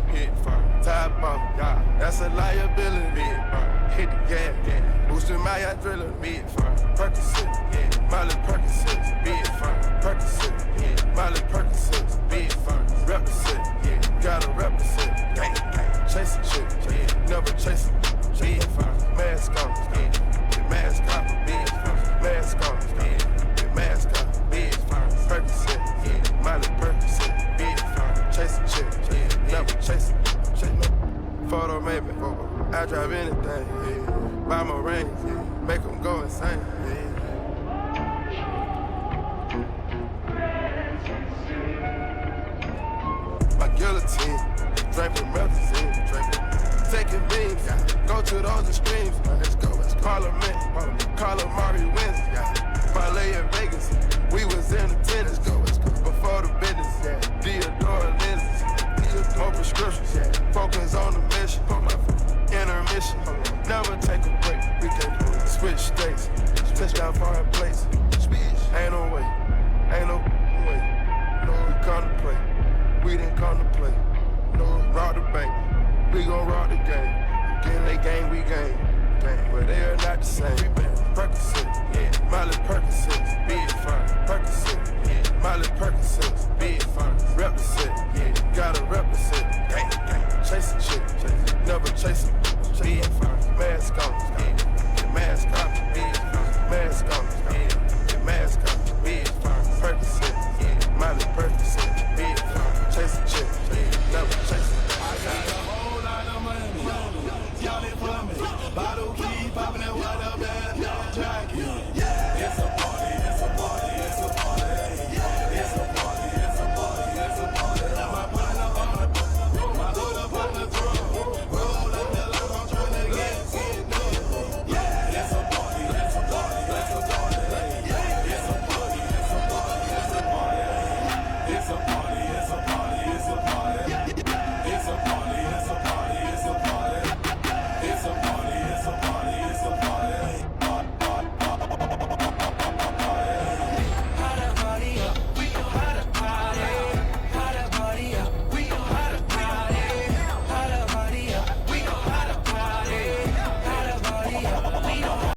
top off, that's a liability, hit the gas, boosting my adrenaline, Percocet, Miley Percocet, Percocet, Miley Percocet, represent, gotta represent, chase a chick, never chase mask on, get mask on, mask on, get mask on, Percocet, Miley Percocet, chase a chick, never chase no photo maybe, I drive anything, buy my rings, make them go insane. calamari wins. Parlay in Vegas, we was in attendance. Before the business, Theodore lenses, more prescriptions. Focus on the mission, intermission. Never take a break. We can switch states, touchdown foreign place. Ain't no way, ain't no way. No, we come to play. We didn't come to play. No, rock the bank. We gon' rock the game. Again, they game, we game. But they are not the same. Percocet, Miley Percocet, big fine. Percocet, Miley Percocet, big fine. Represent, gotta represent. Chase a chick, never chase a big fine. Mask on, mask on, mask on, mask on, big fine. Percocet, Miley Percocet, big fine. Chase a chick, never chase a. I got a whole lot of money, y'all ain't for me. Bottle keep popping that water bad jacket. It's a party, it's a party, it's a party. It's a party, it's a party, it's a party. My partner on the my hood up on the throne. Roll up the line, I'm trying to get it done. It's a party, it's a party, it's a party. It's a party, it's a party, it's a party. It's a party, it's a party, it's a party. It's a party, it's a party, it's a party. It's a party, it's a party, it's a party. How to party up, we know how to party. How to party up, we know how to party. How to party up, we know how to party. How to party up, we know how.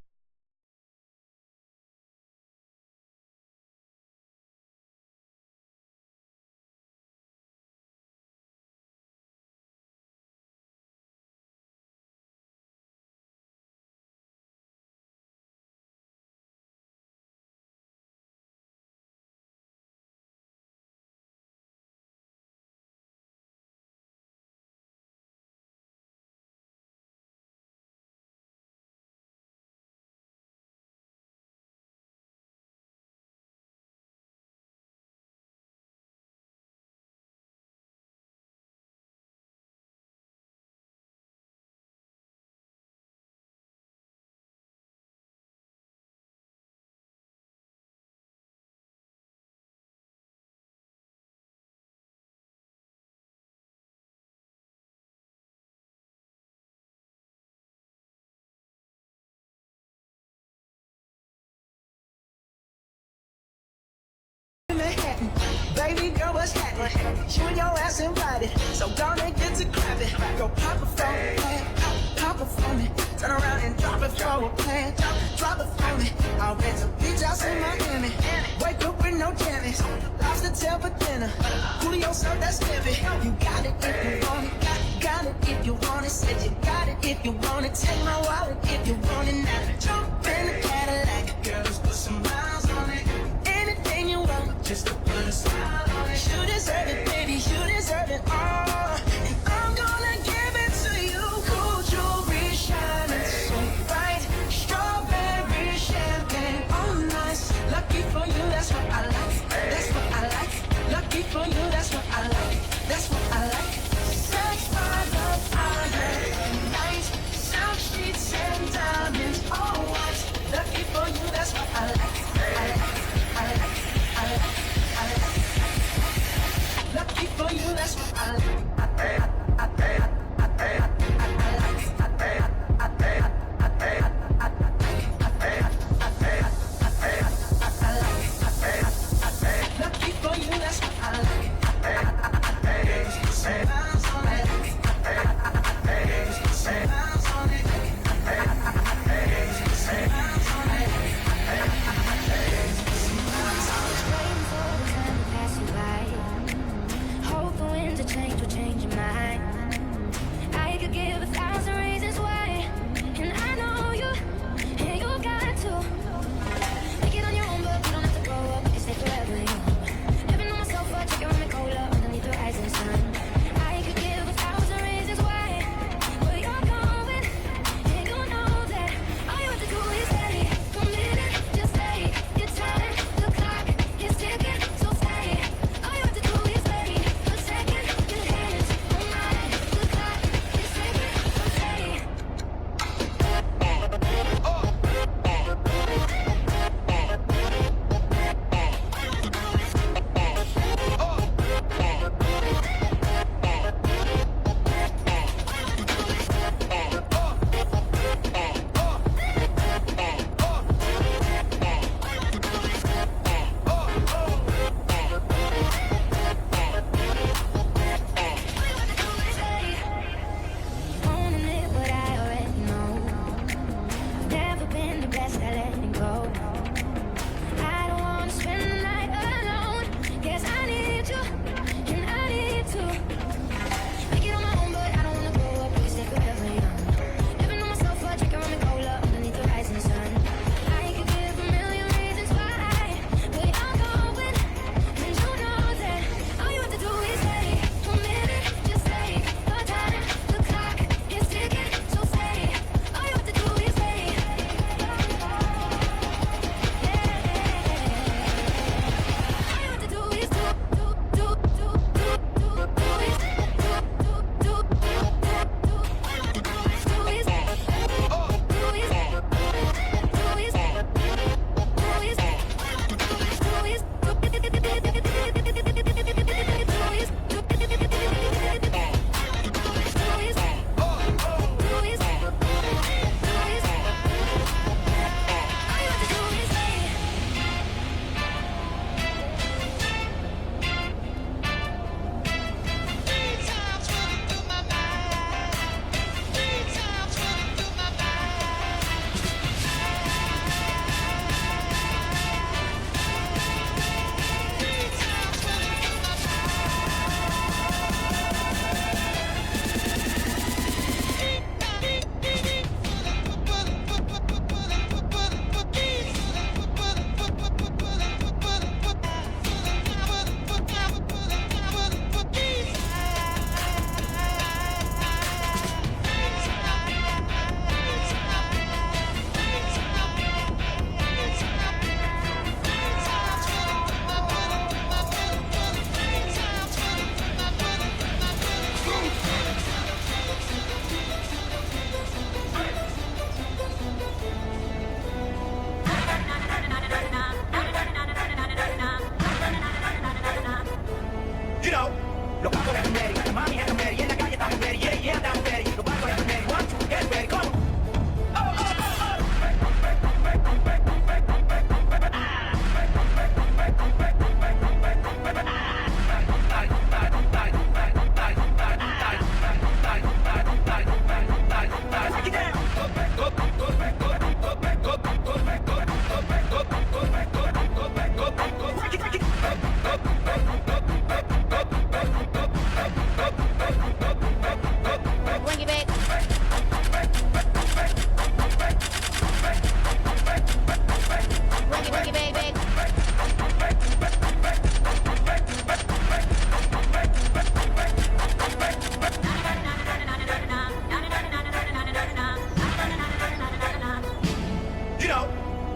Baby girl, what's happening? You and your ass invited, so gonna get to clapping. Go pop it for me, pop it for me. Turn around and drop it for a plan. Drop it for me. I'll rent a beach house in Miami. Wake up with no jammies. Lobster tail for dinner. Julio served that snippet. You got it if you want it. Got it if you want it. Said you got it if you want it. Take my wallet if you want it now. Jump in the Cadillac. Girl, let's put some miles on it. Anything you want, just to put a smile on it. You deserve it, baby, you deserve it all. And I'm gonna give it to you. Gold jewelry shining so bright. Strawberry champagne, oh nice. Lucky for you, that's what I like. That's what I like. Lucky for you, that's what I like. That's what I like. Sex by the fire night. Sound sheets and diamonds, all white. Lucky for you, that's what I like. Lucky for you, that's what I like. Lucky for you, that's what I like.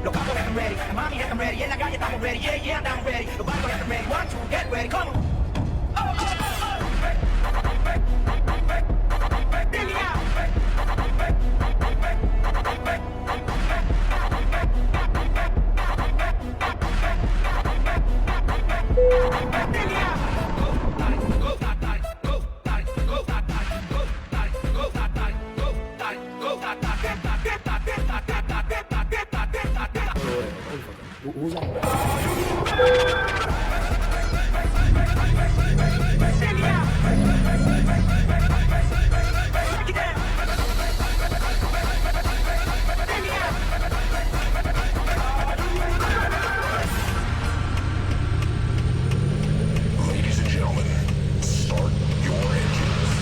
Los papos están ready, la mami están ready, en la calle estamos ready, yeah, yeah, estamos ready. Los barcos están ready, 1, 2, get ready, come on. Who's that? Ladies and gentlemen, start your engines.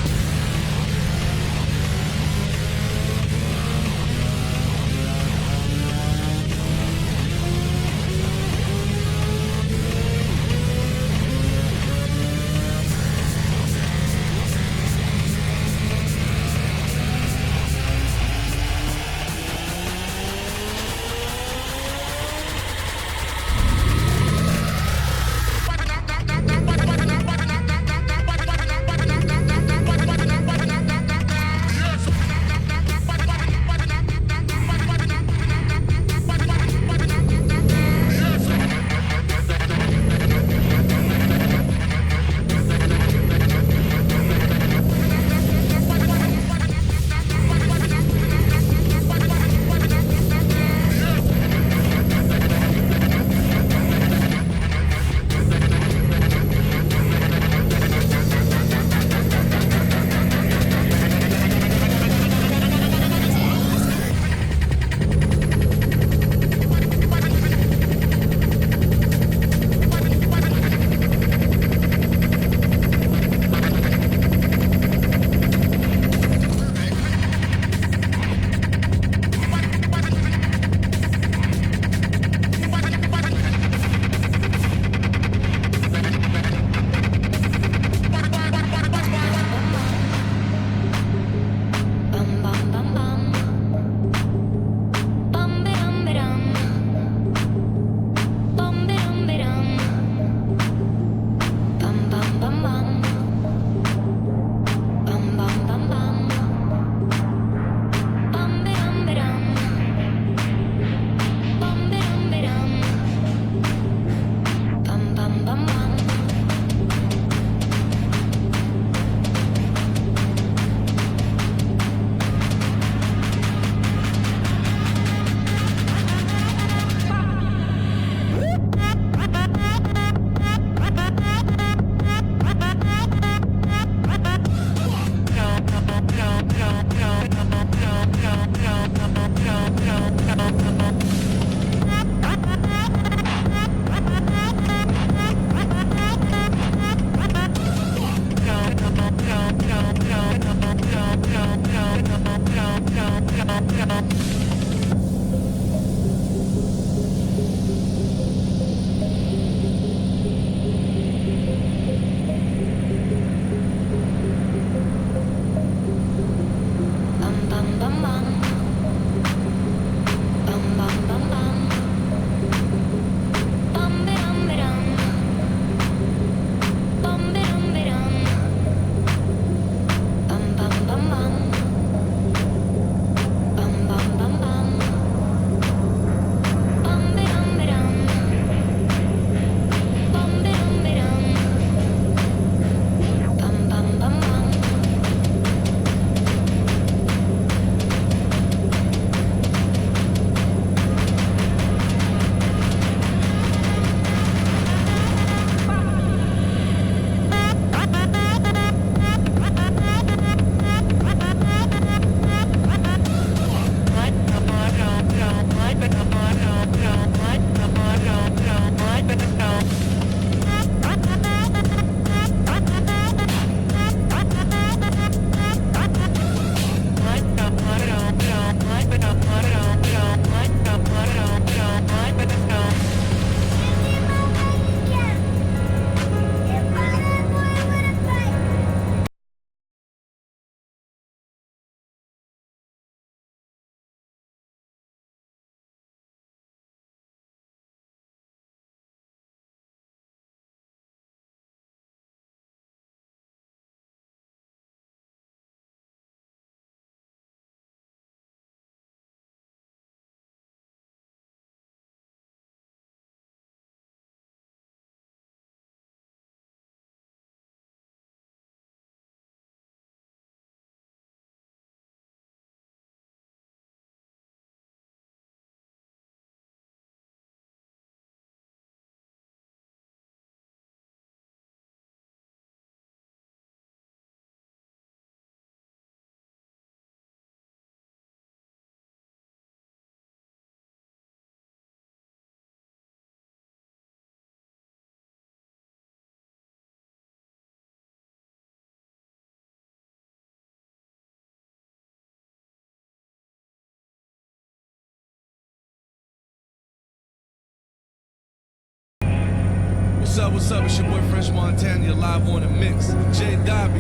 What's up? It's your boy Fresh Montana. You're live on the mix. J. Dobby.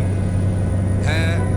Huh?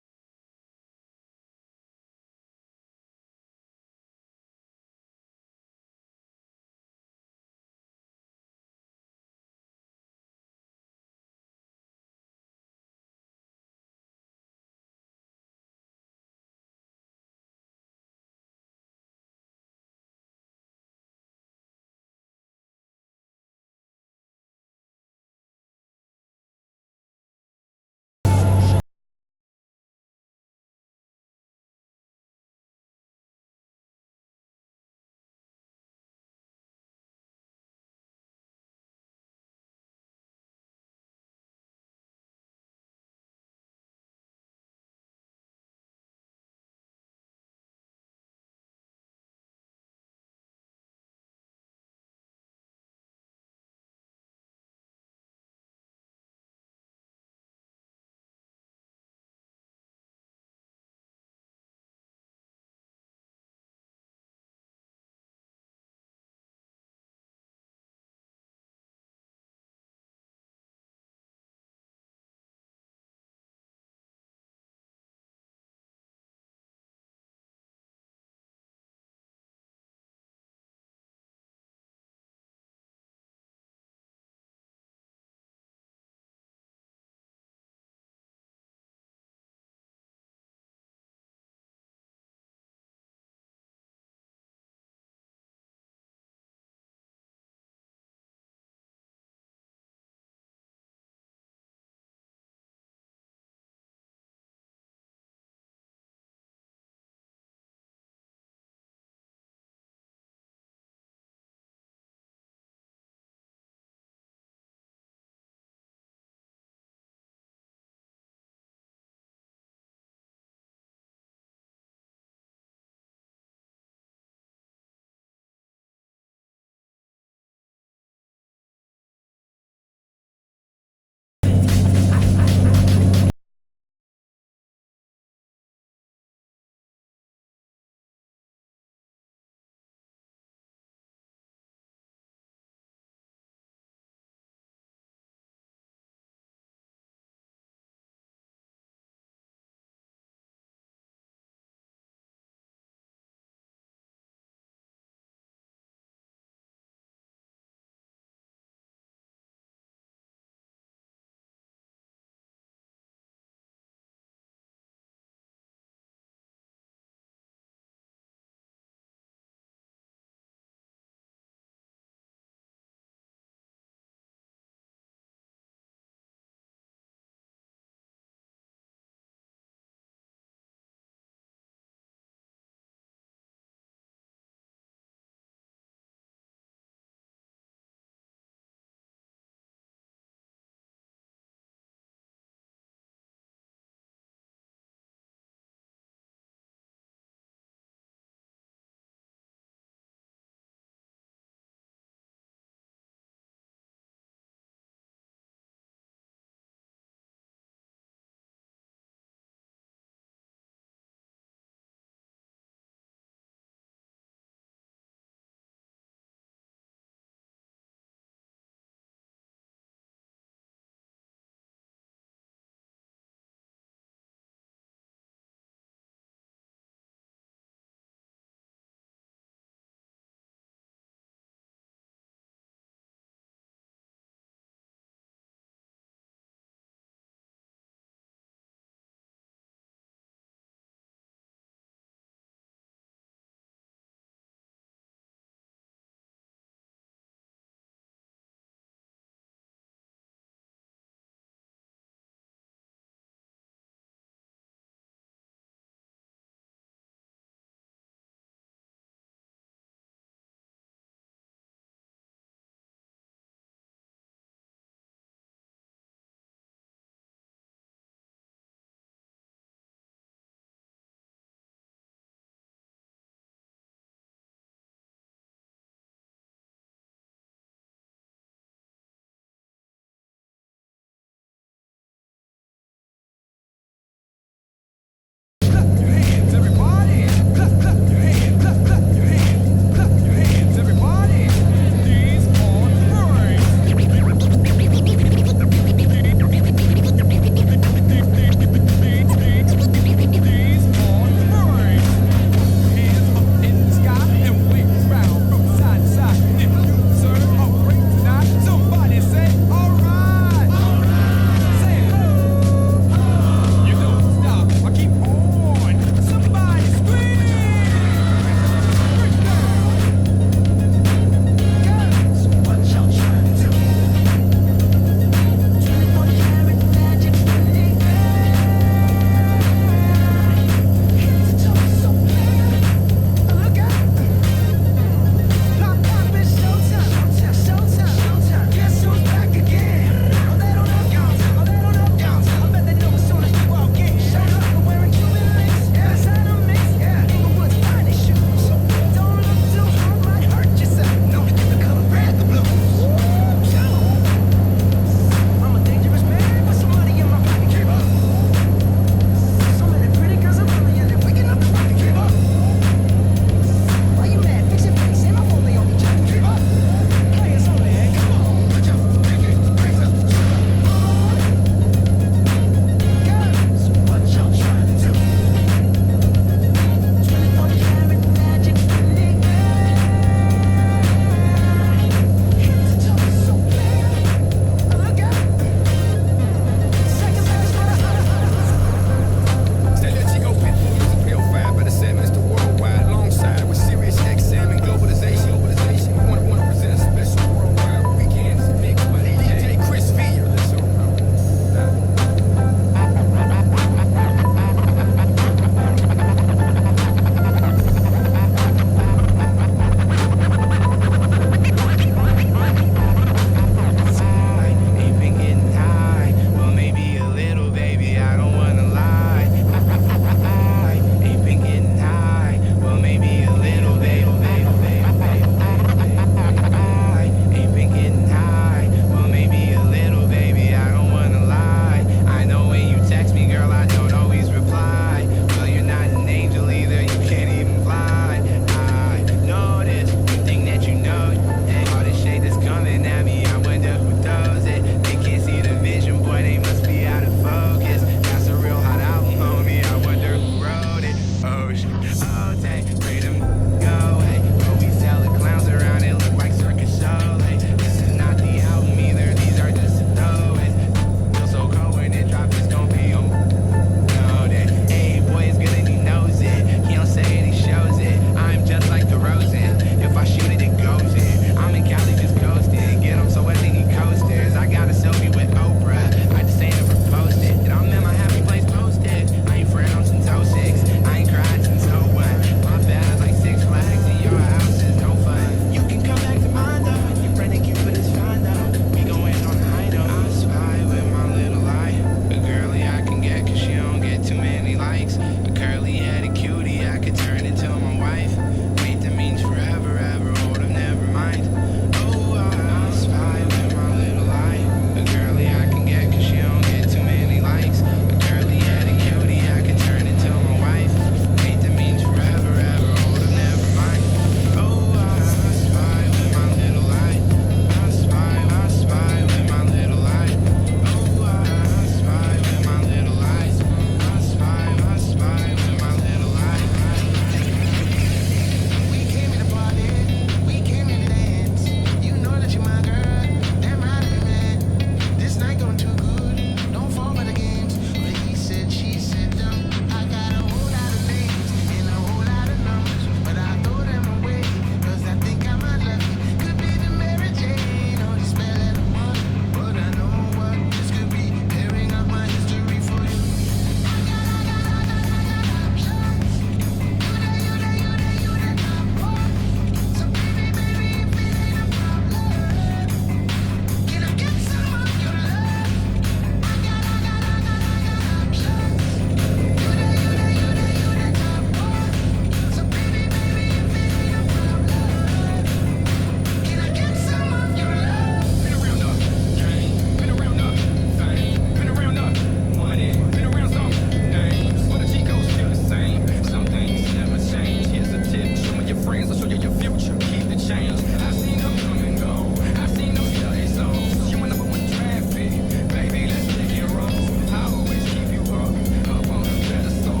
friends will show you your future. Keep the change. I've seen them come and go. I've seen them study souls. You my number one traffic. Baby, let's take it roll. I always keep you up on a pedestal.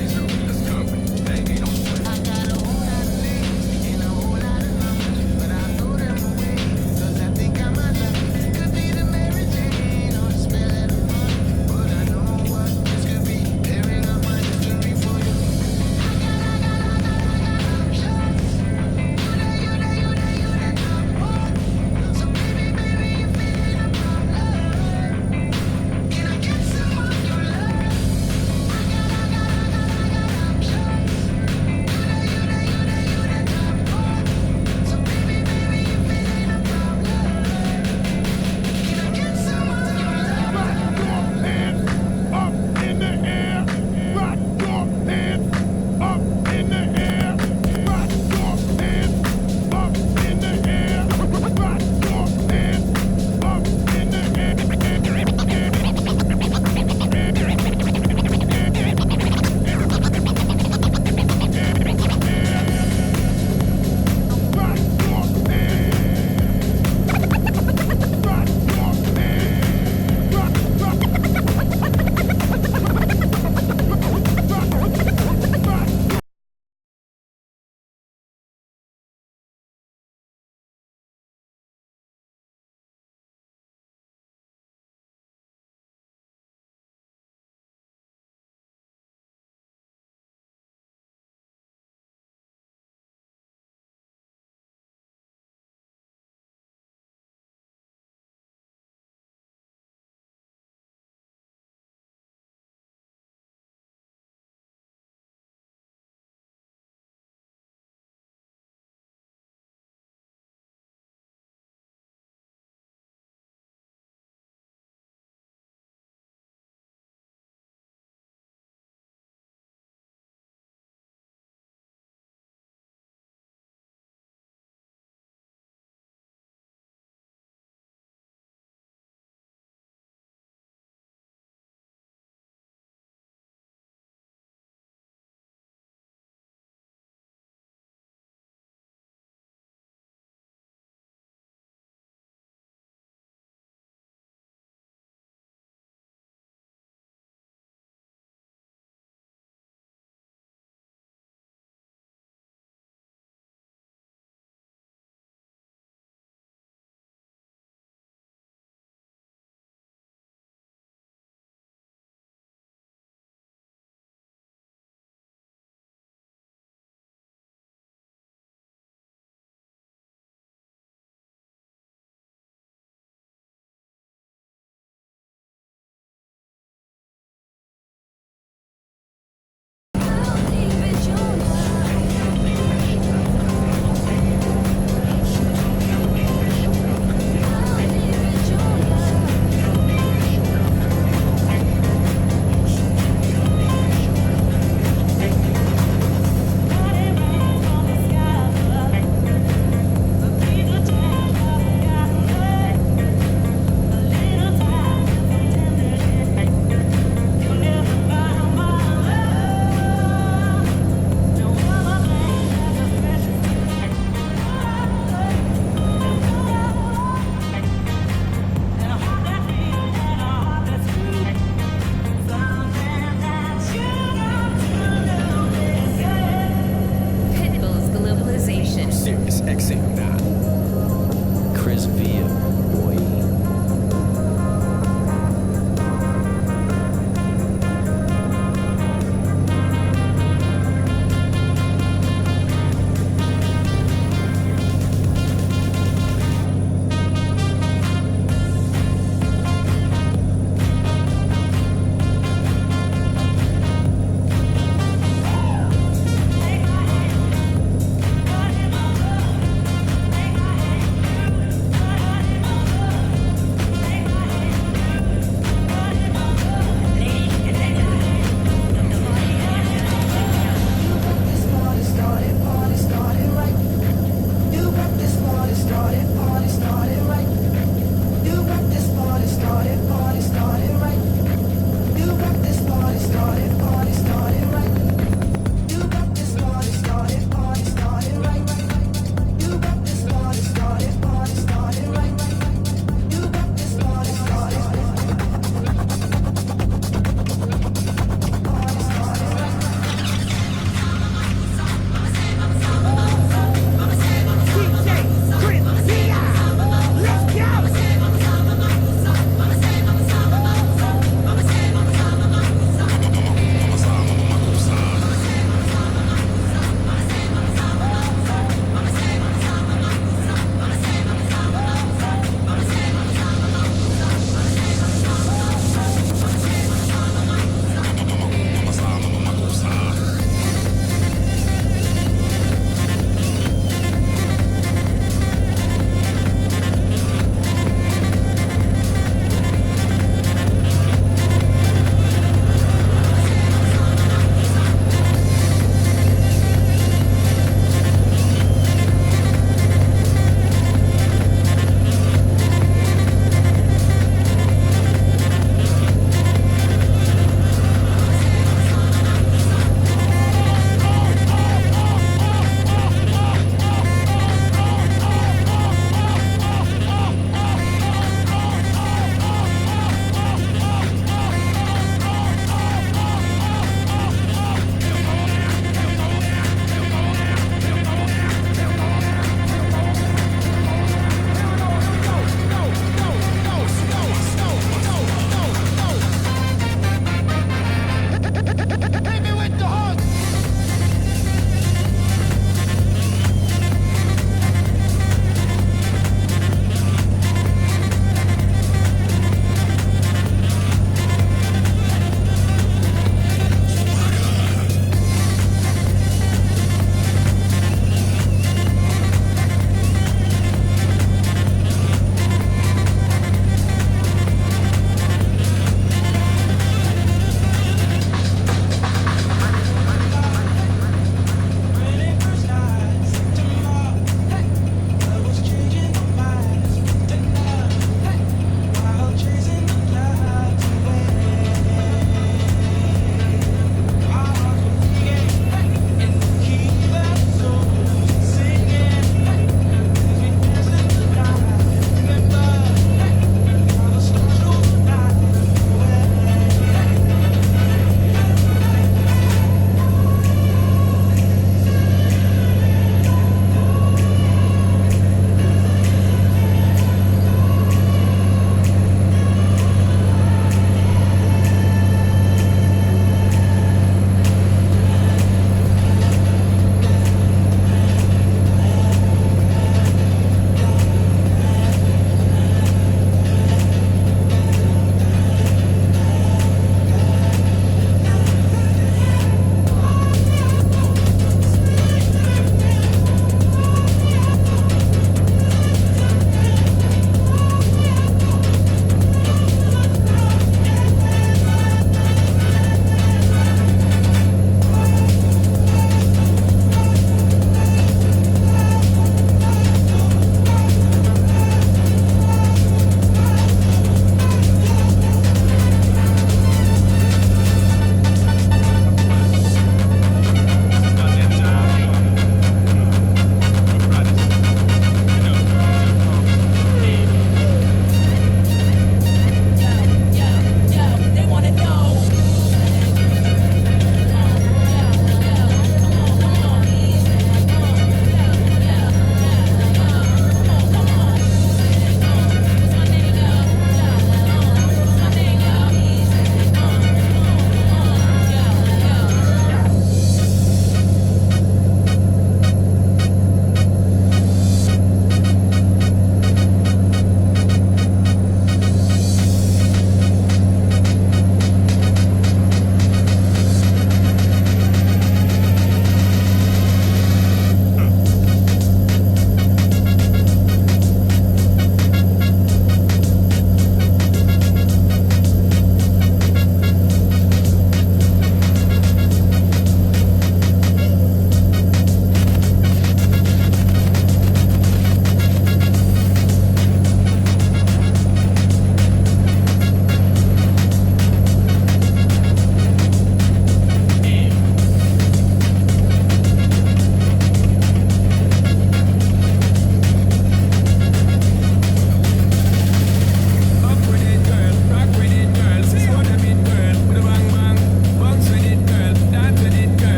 It's your realest company. Baby, don't sweat. I got a whole lot of things and a whole lot of numbers, but I throw them away, cause I think I'm unlucky. Could be the Mary Jane or the spell of the money, but I know what this could be. Tearing up my history for you.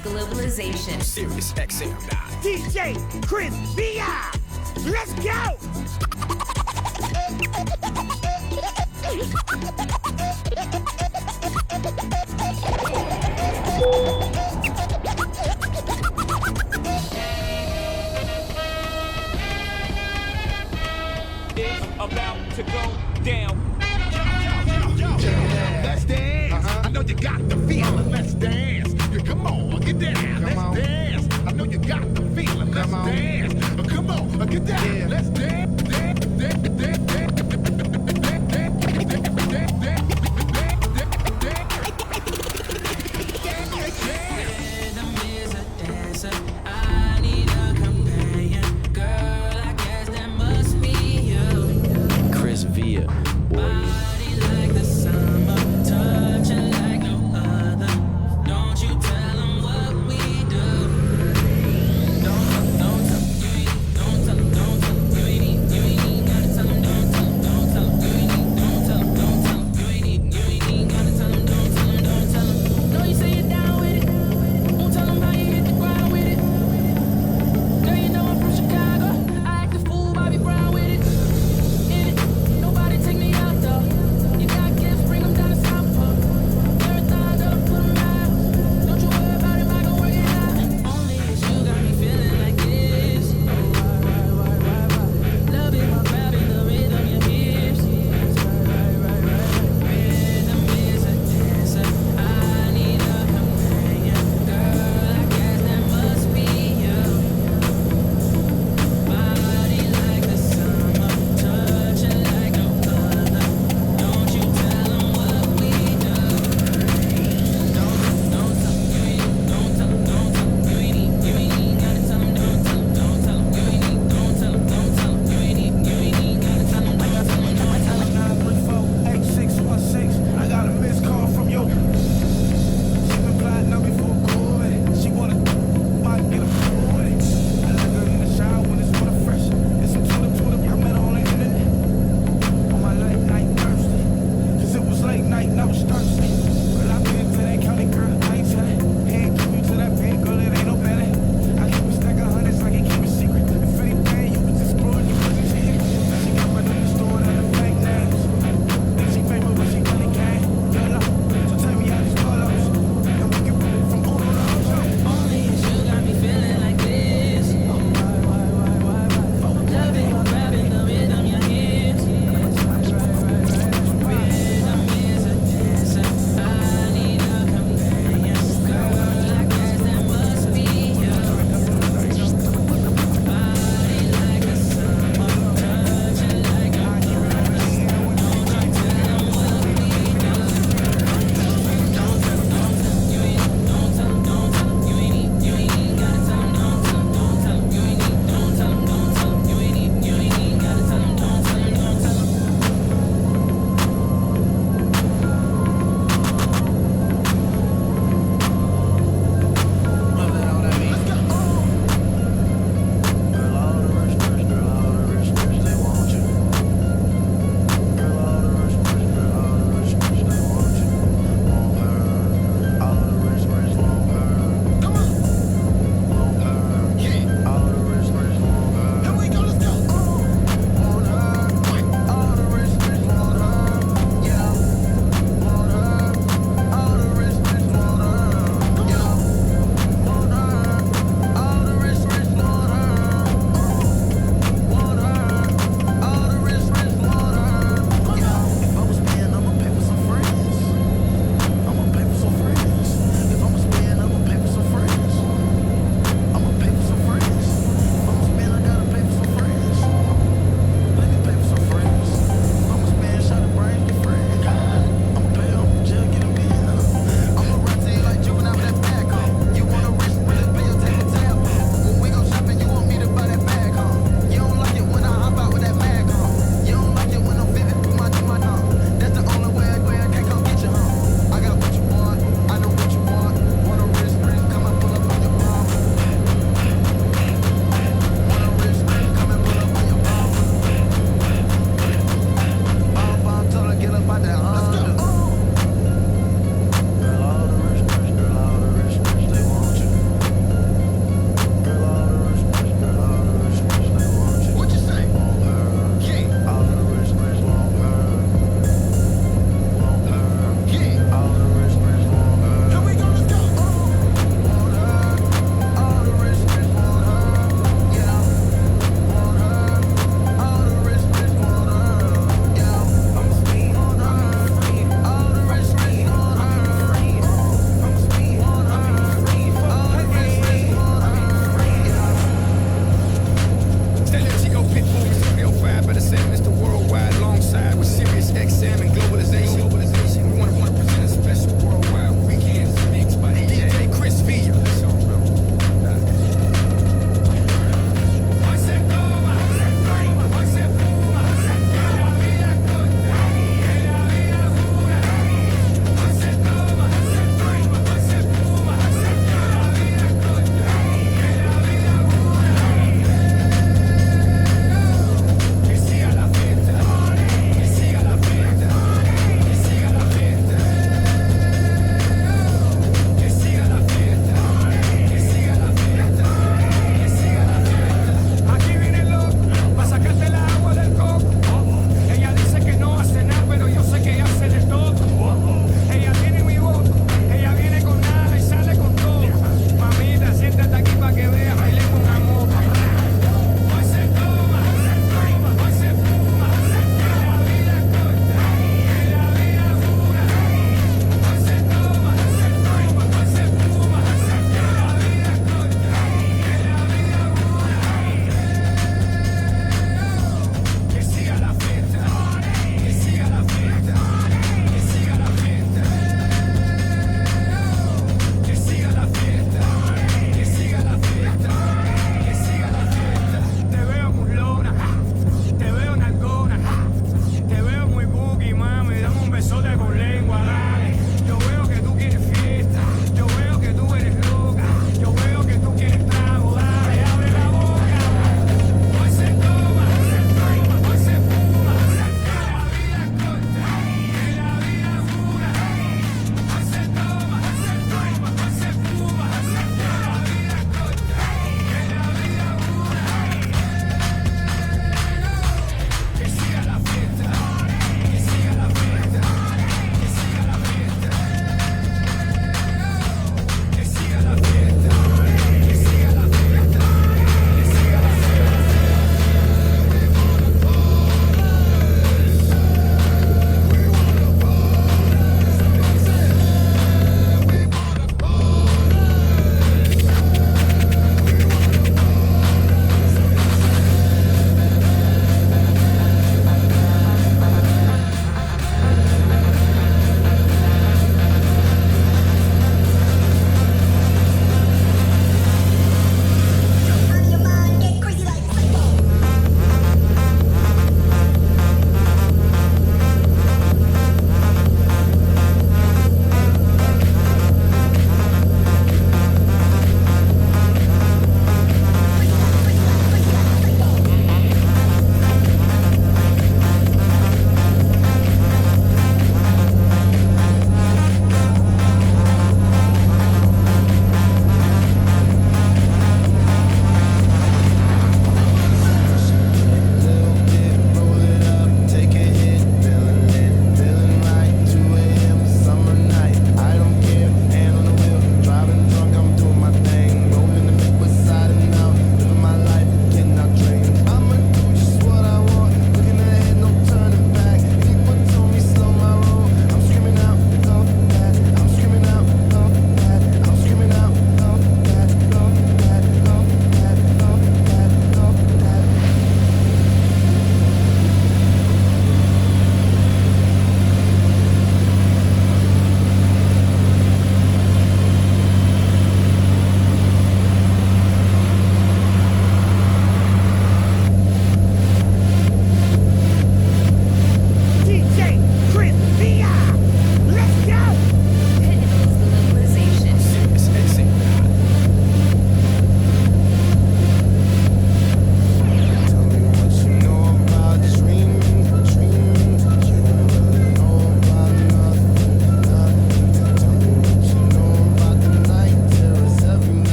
globalization. Sirius XM. DJ Chris V.I. Let's go! It's about to go down. Let's dance. I know you got the feeling. Let's dance. Yeah, come on, get down. Let's dance. I know you got the feeling. Let's dance. Come on, get down. Let's dance. Rhythm is a dancer. I need a companion. Girl, I guess that must be you. Chris Via. Body like the summer, touching like no other. Don't you tell them what we do. Don't tell them, you ain't gotta tell them, don't tell them, you ain't gotta tell them, don't tell them. Know you say you're down with it, won't tell them how you hit the ground with it. Girl, you know I'm from Chicago, I act a fool, Bobby Brown with it. In it, nobody take me out though.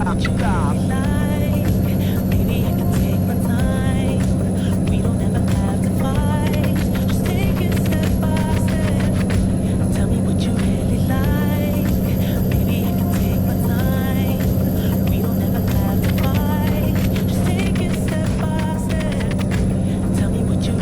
what you really like. Maybe I can take my time. We don't ever have to fight. Just take it step by step. Tell me what you really like. Maybe I can take my time. We don't ever have to fight. Just take it step by step. Tell me what you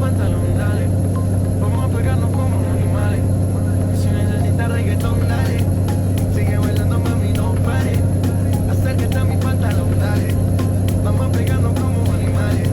pantalón, dale. Vamos a pegarnos como animales. Si necesitas reggaetón, dale. Sigue bailando, mami, no pares. Acércate a mi pantalón, dale. Vamos a pegarnos como animales.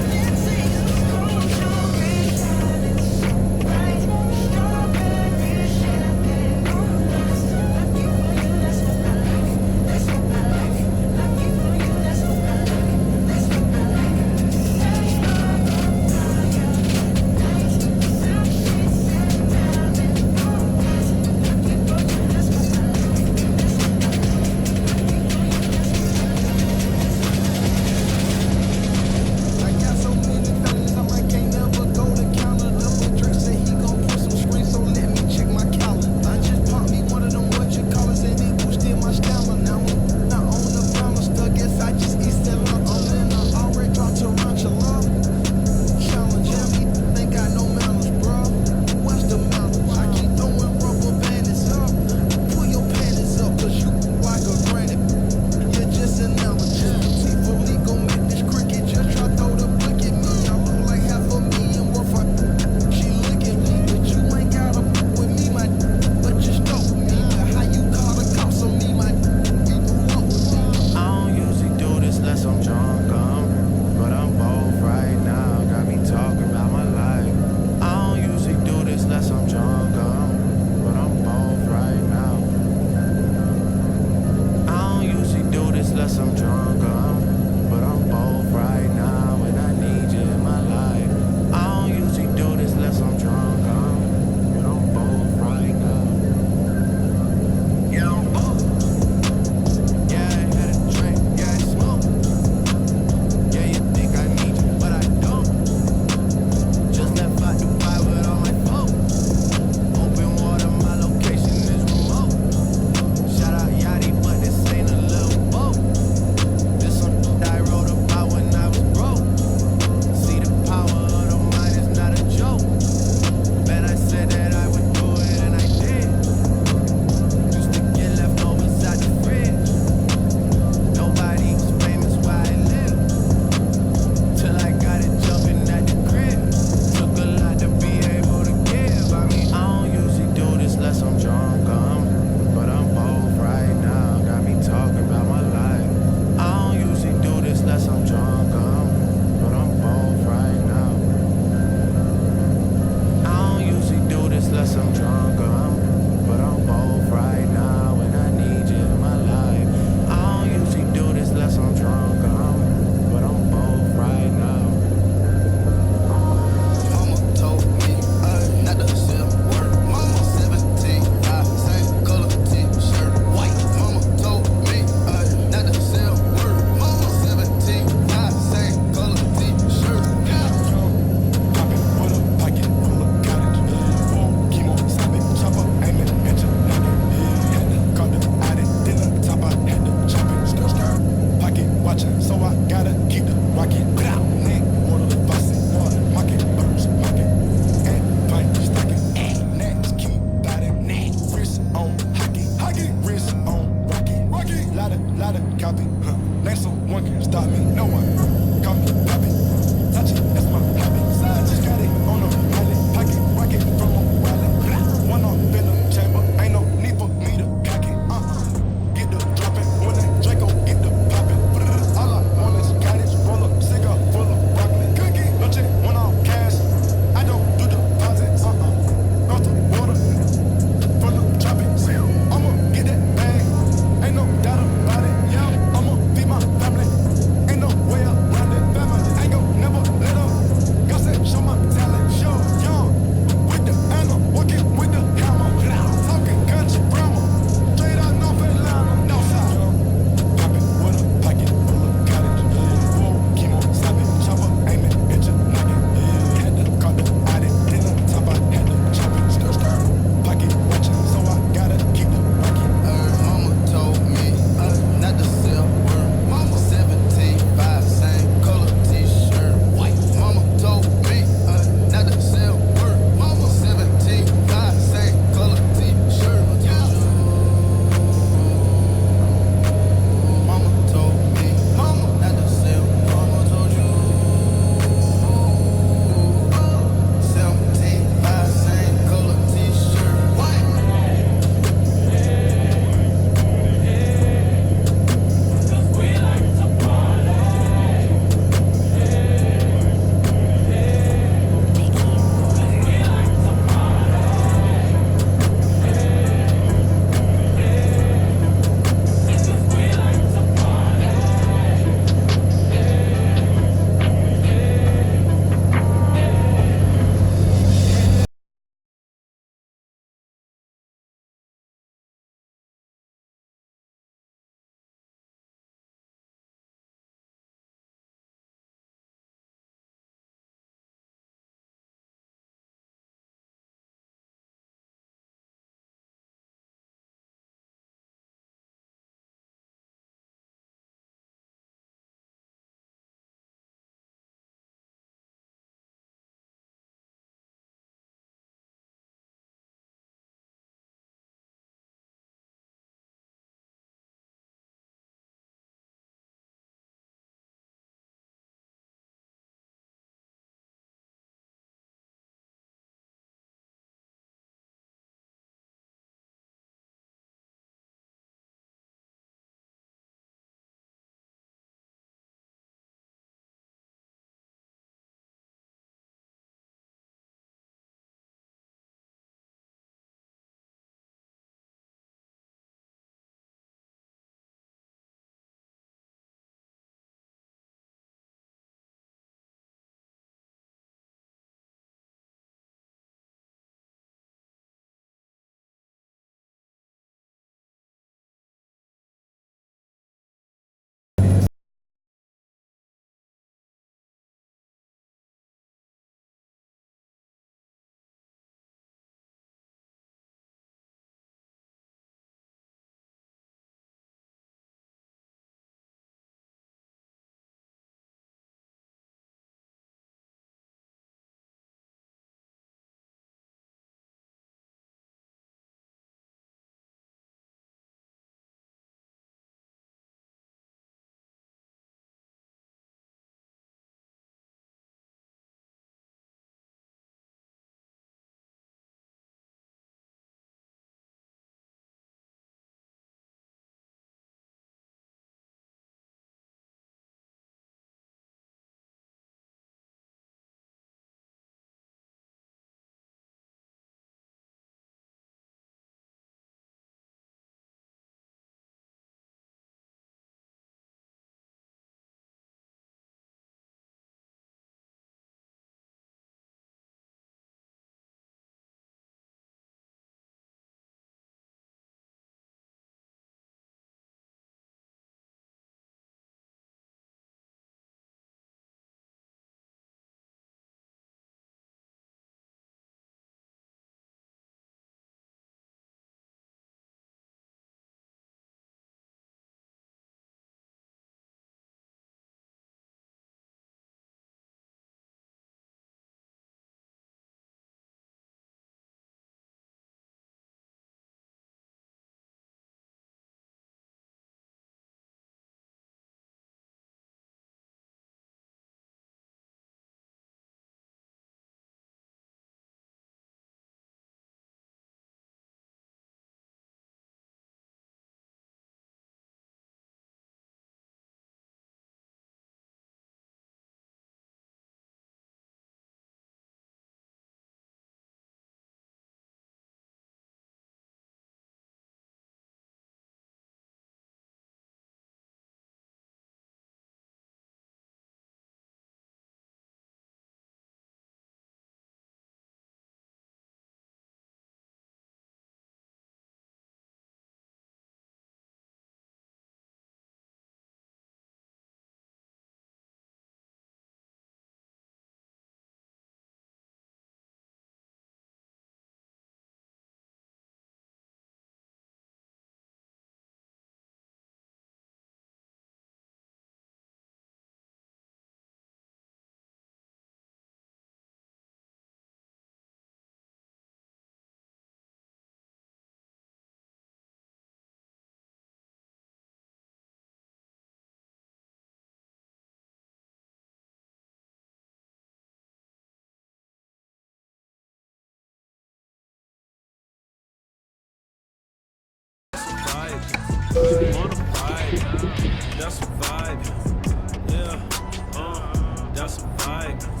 nigga.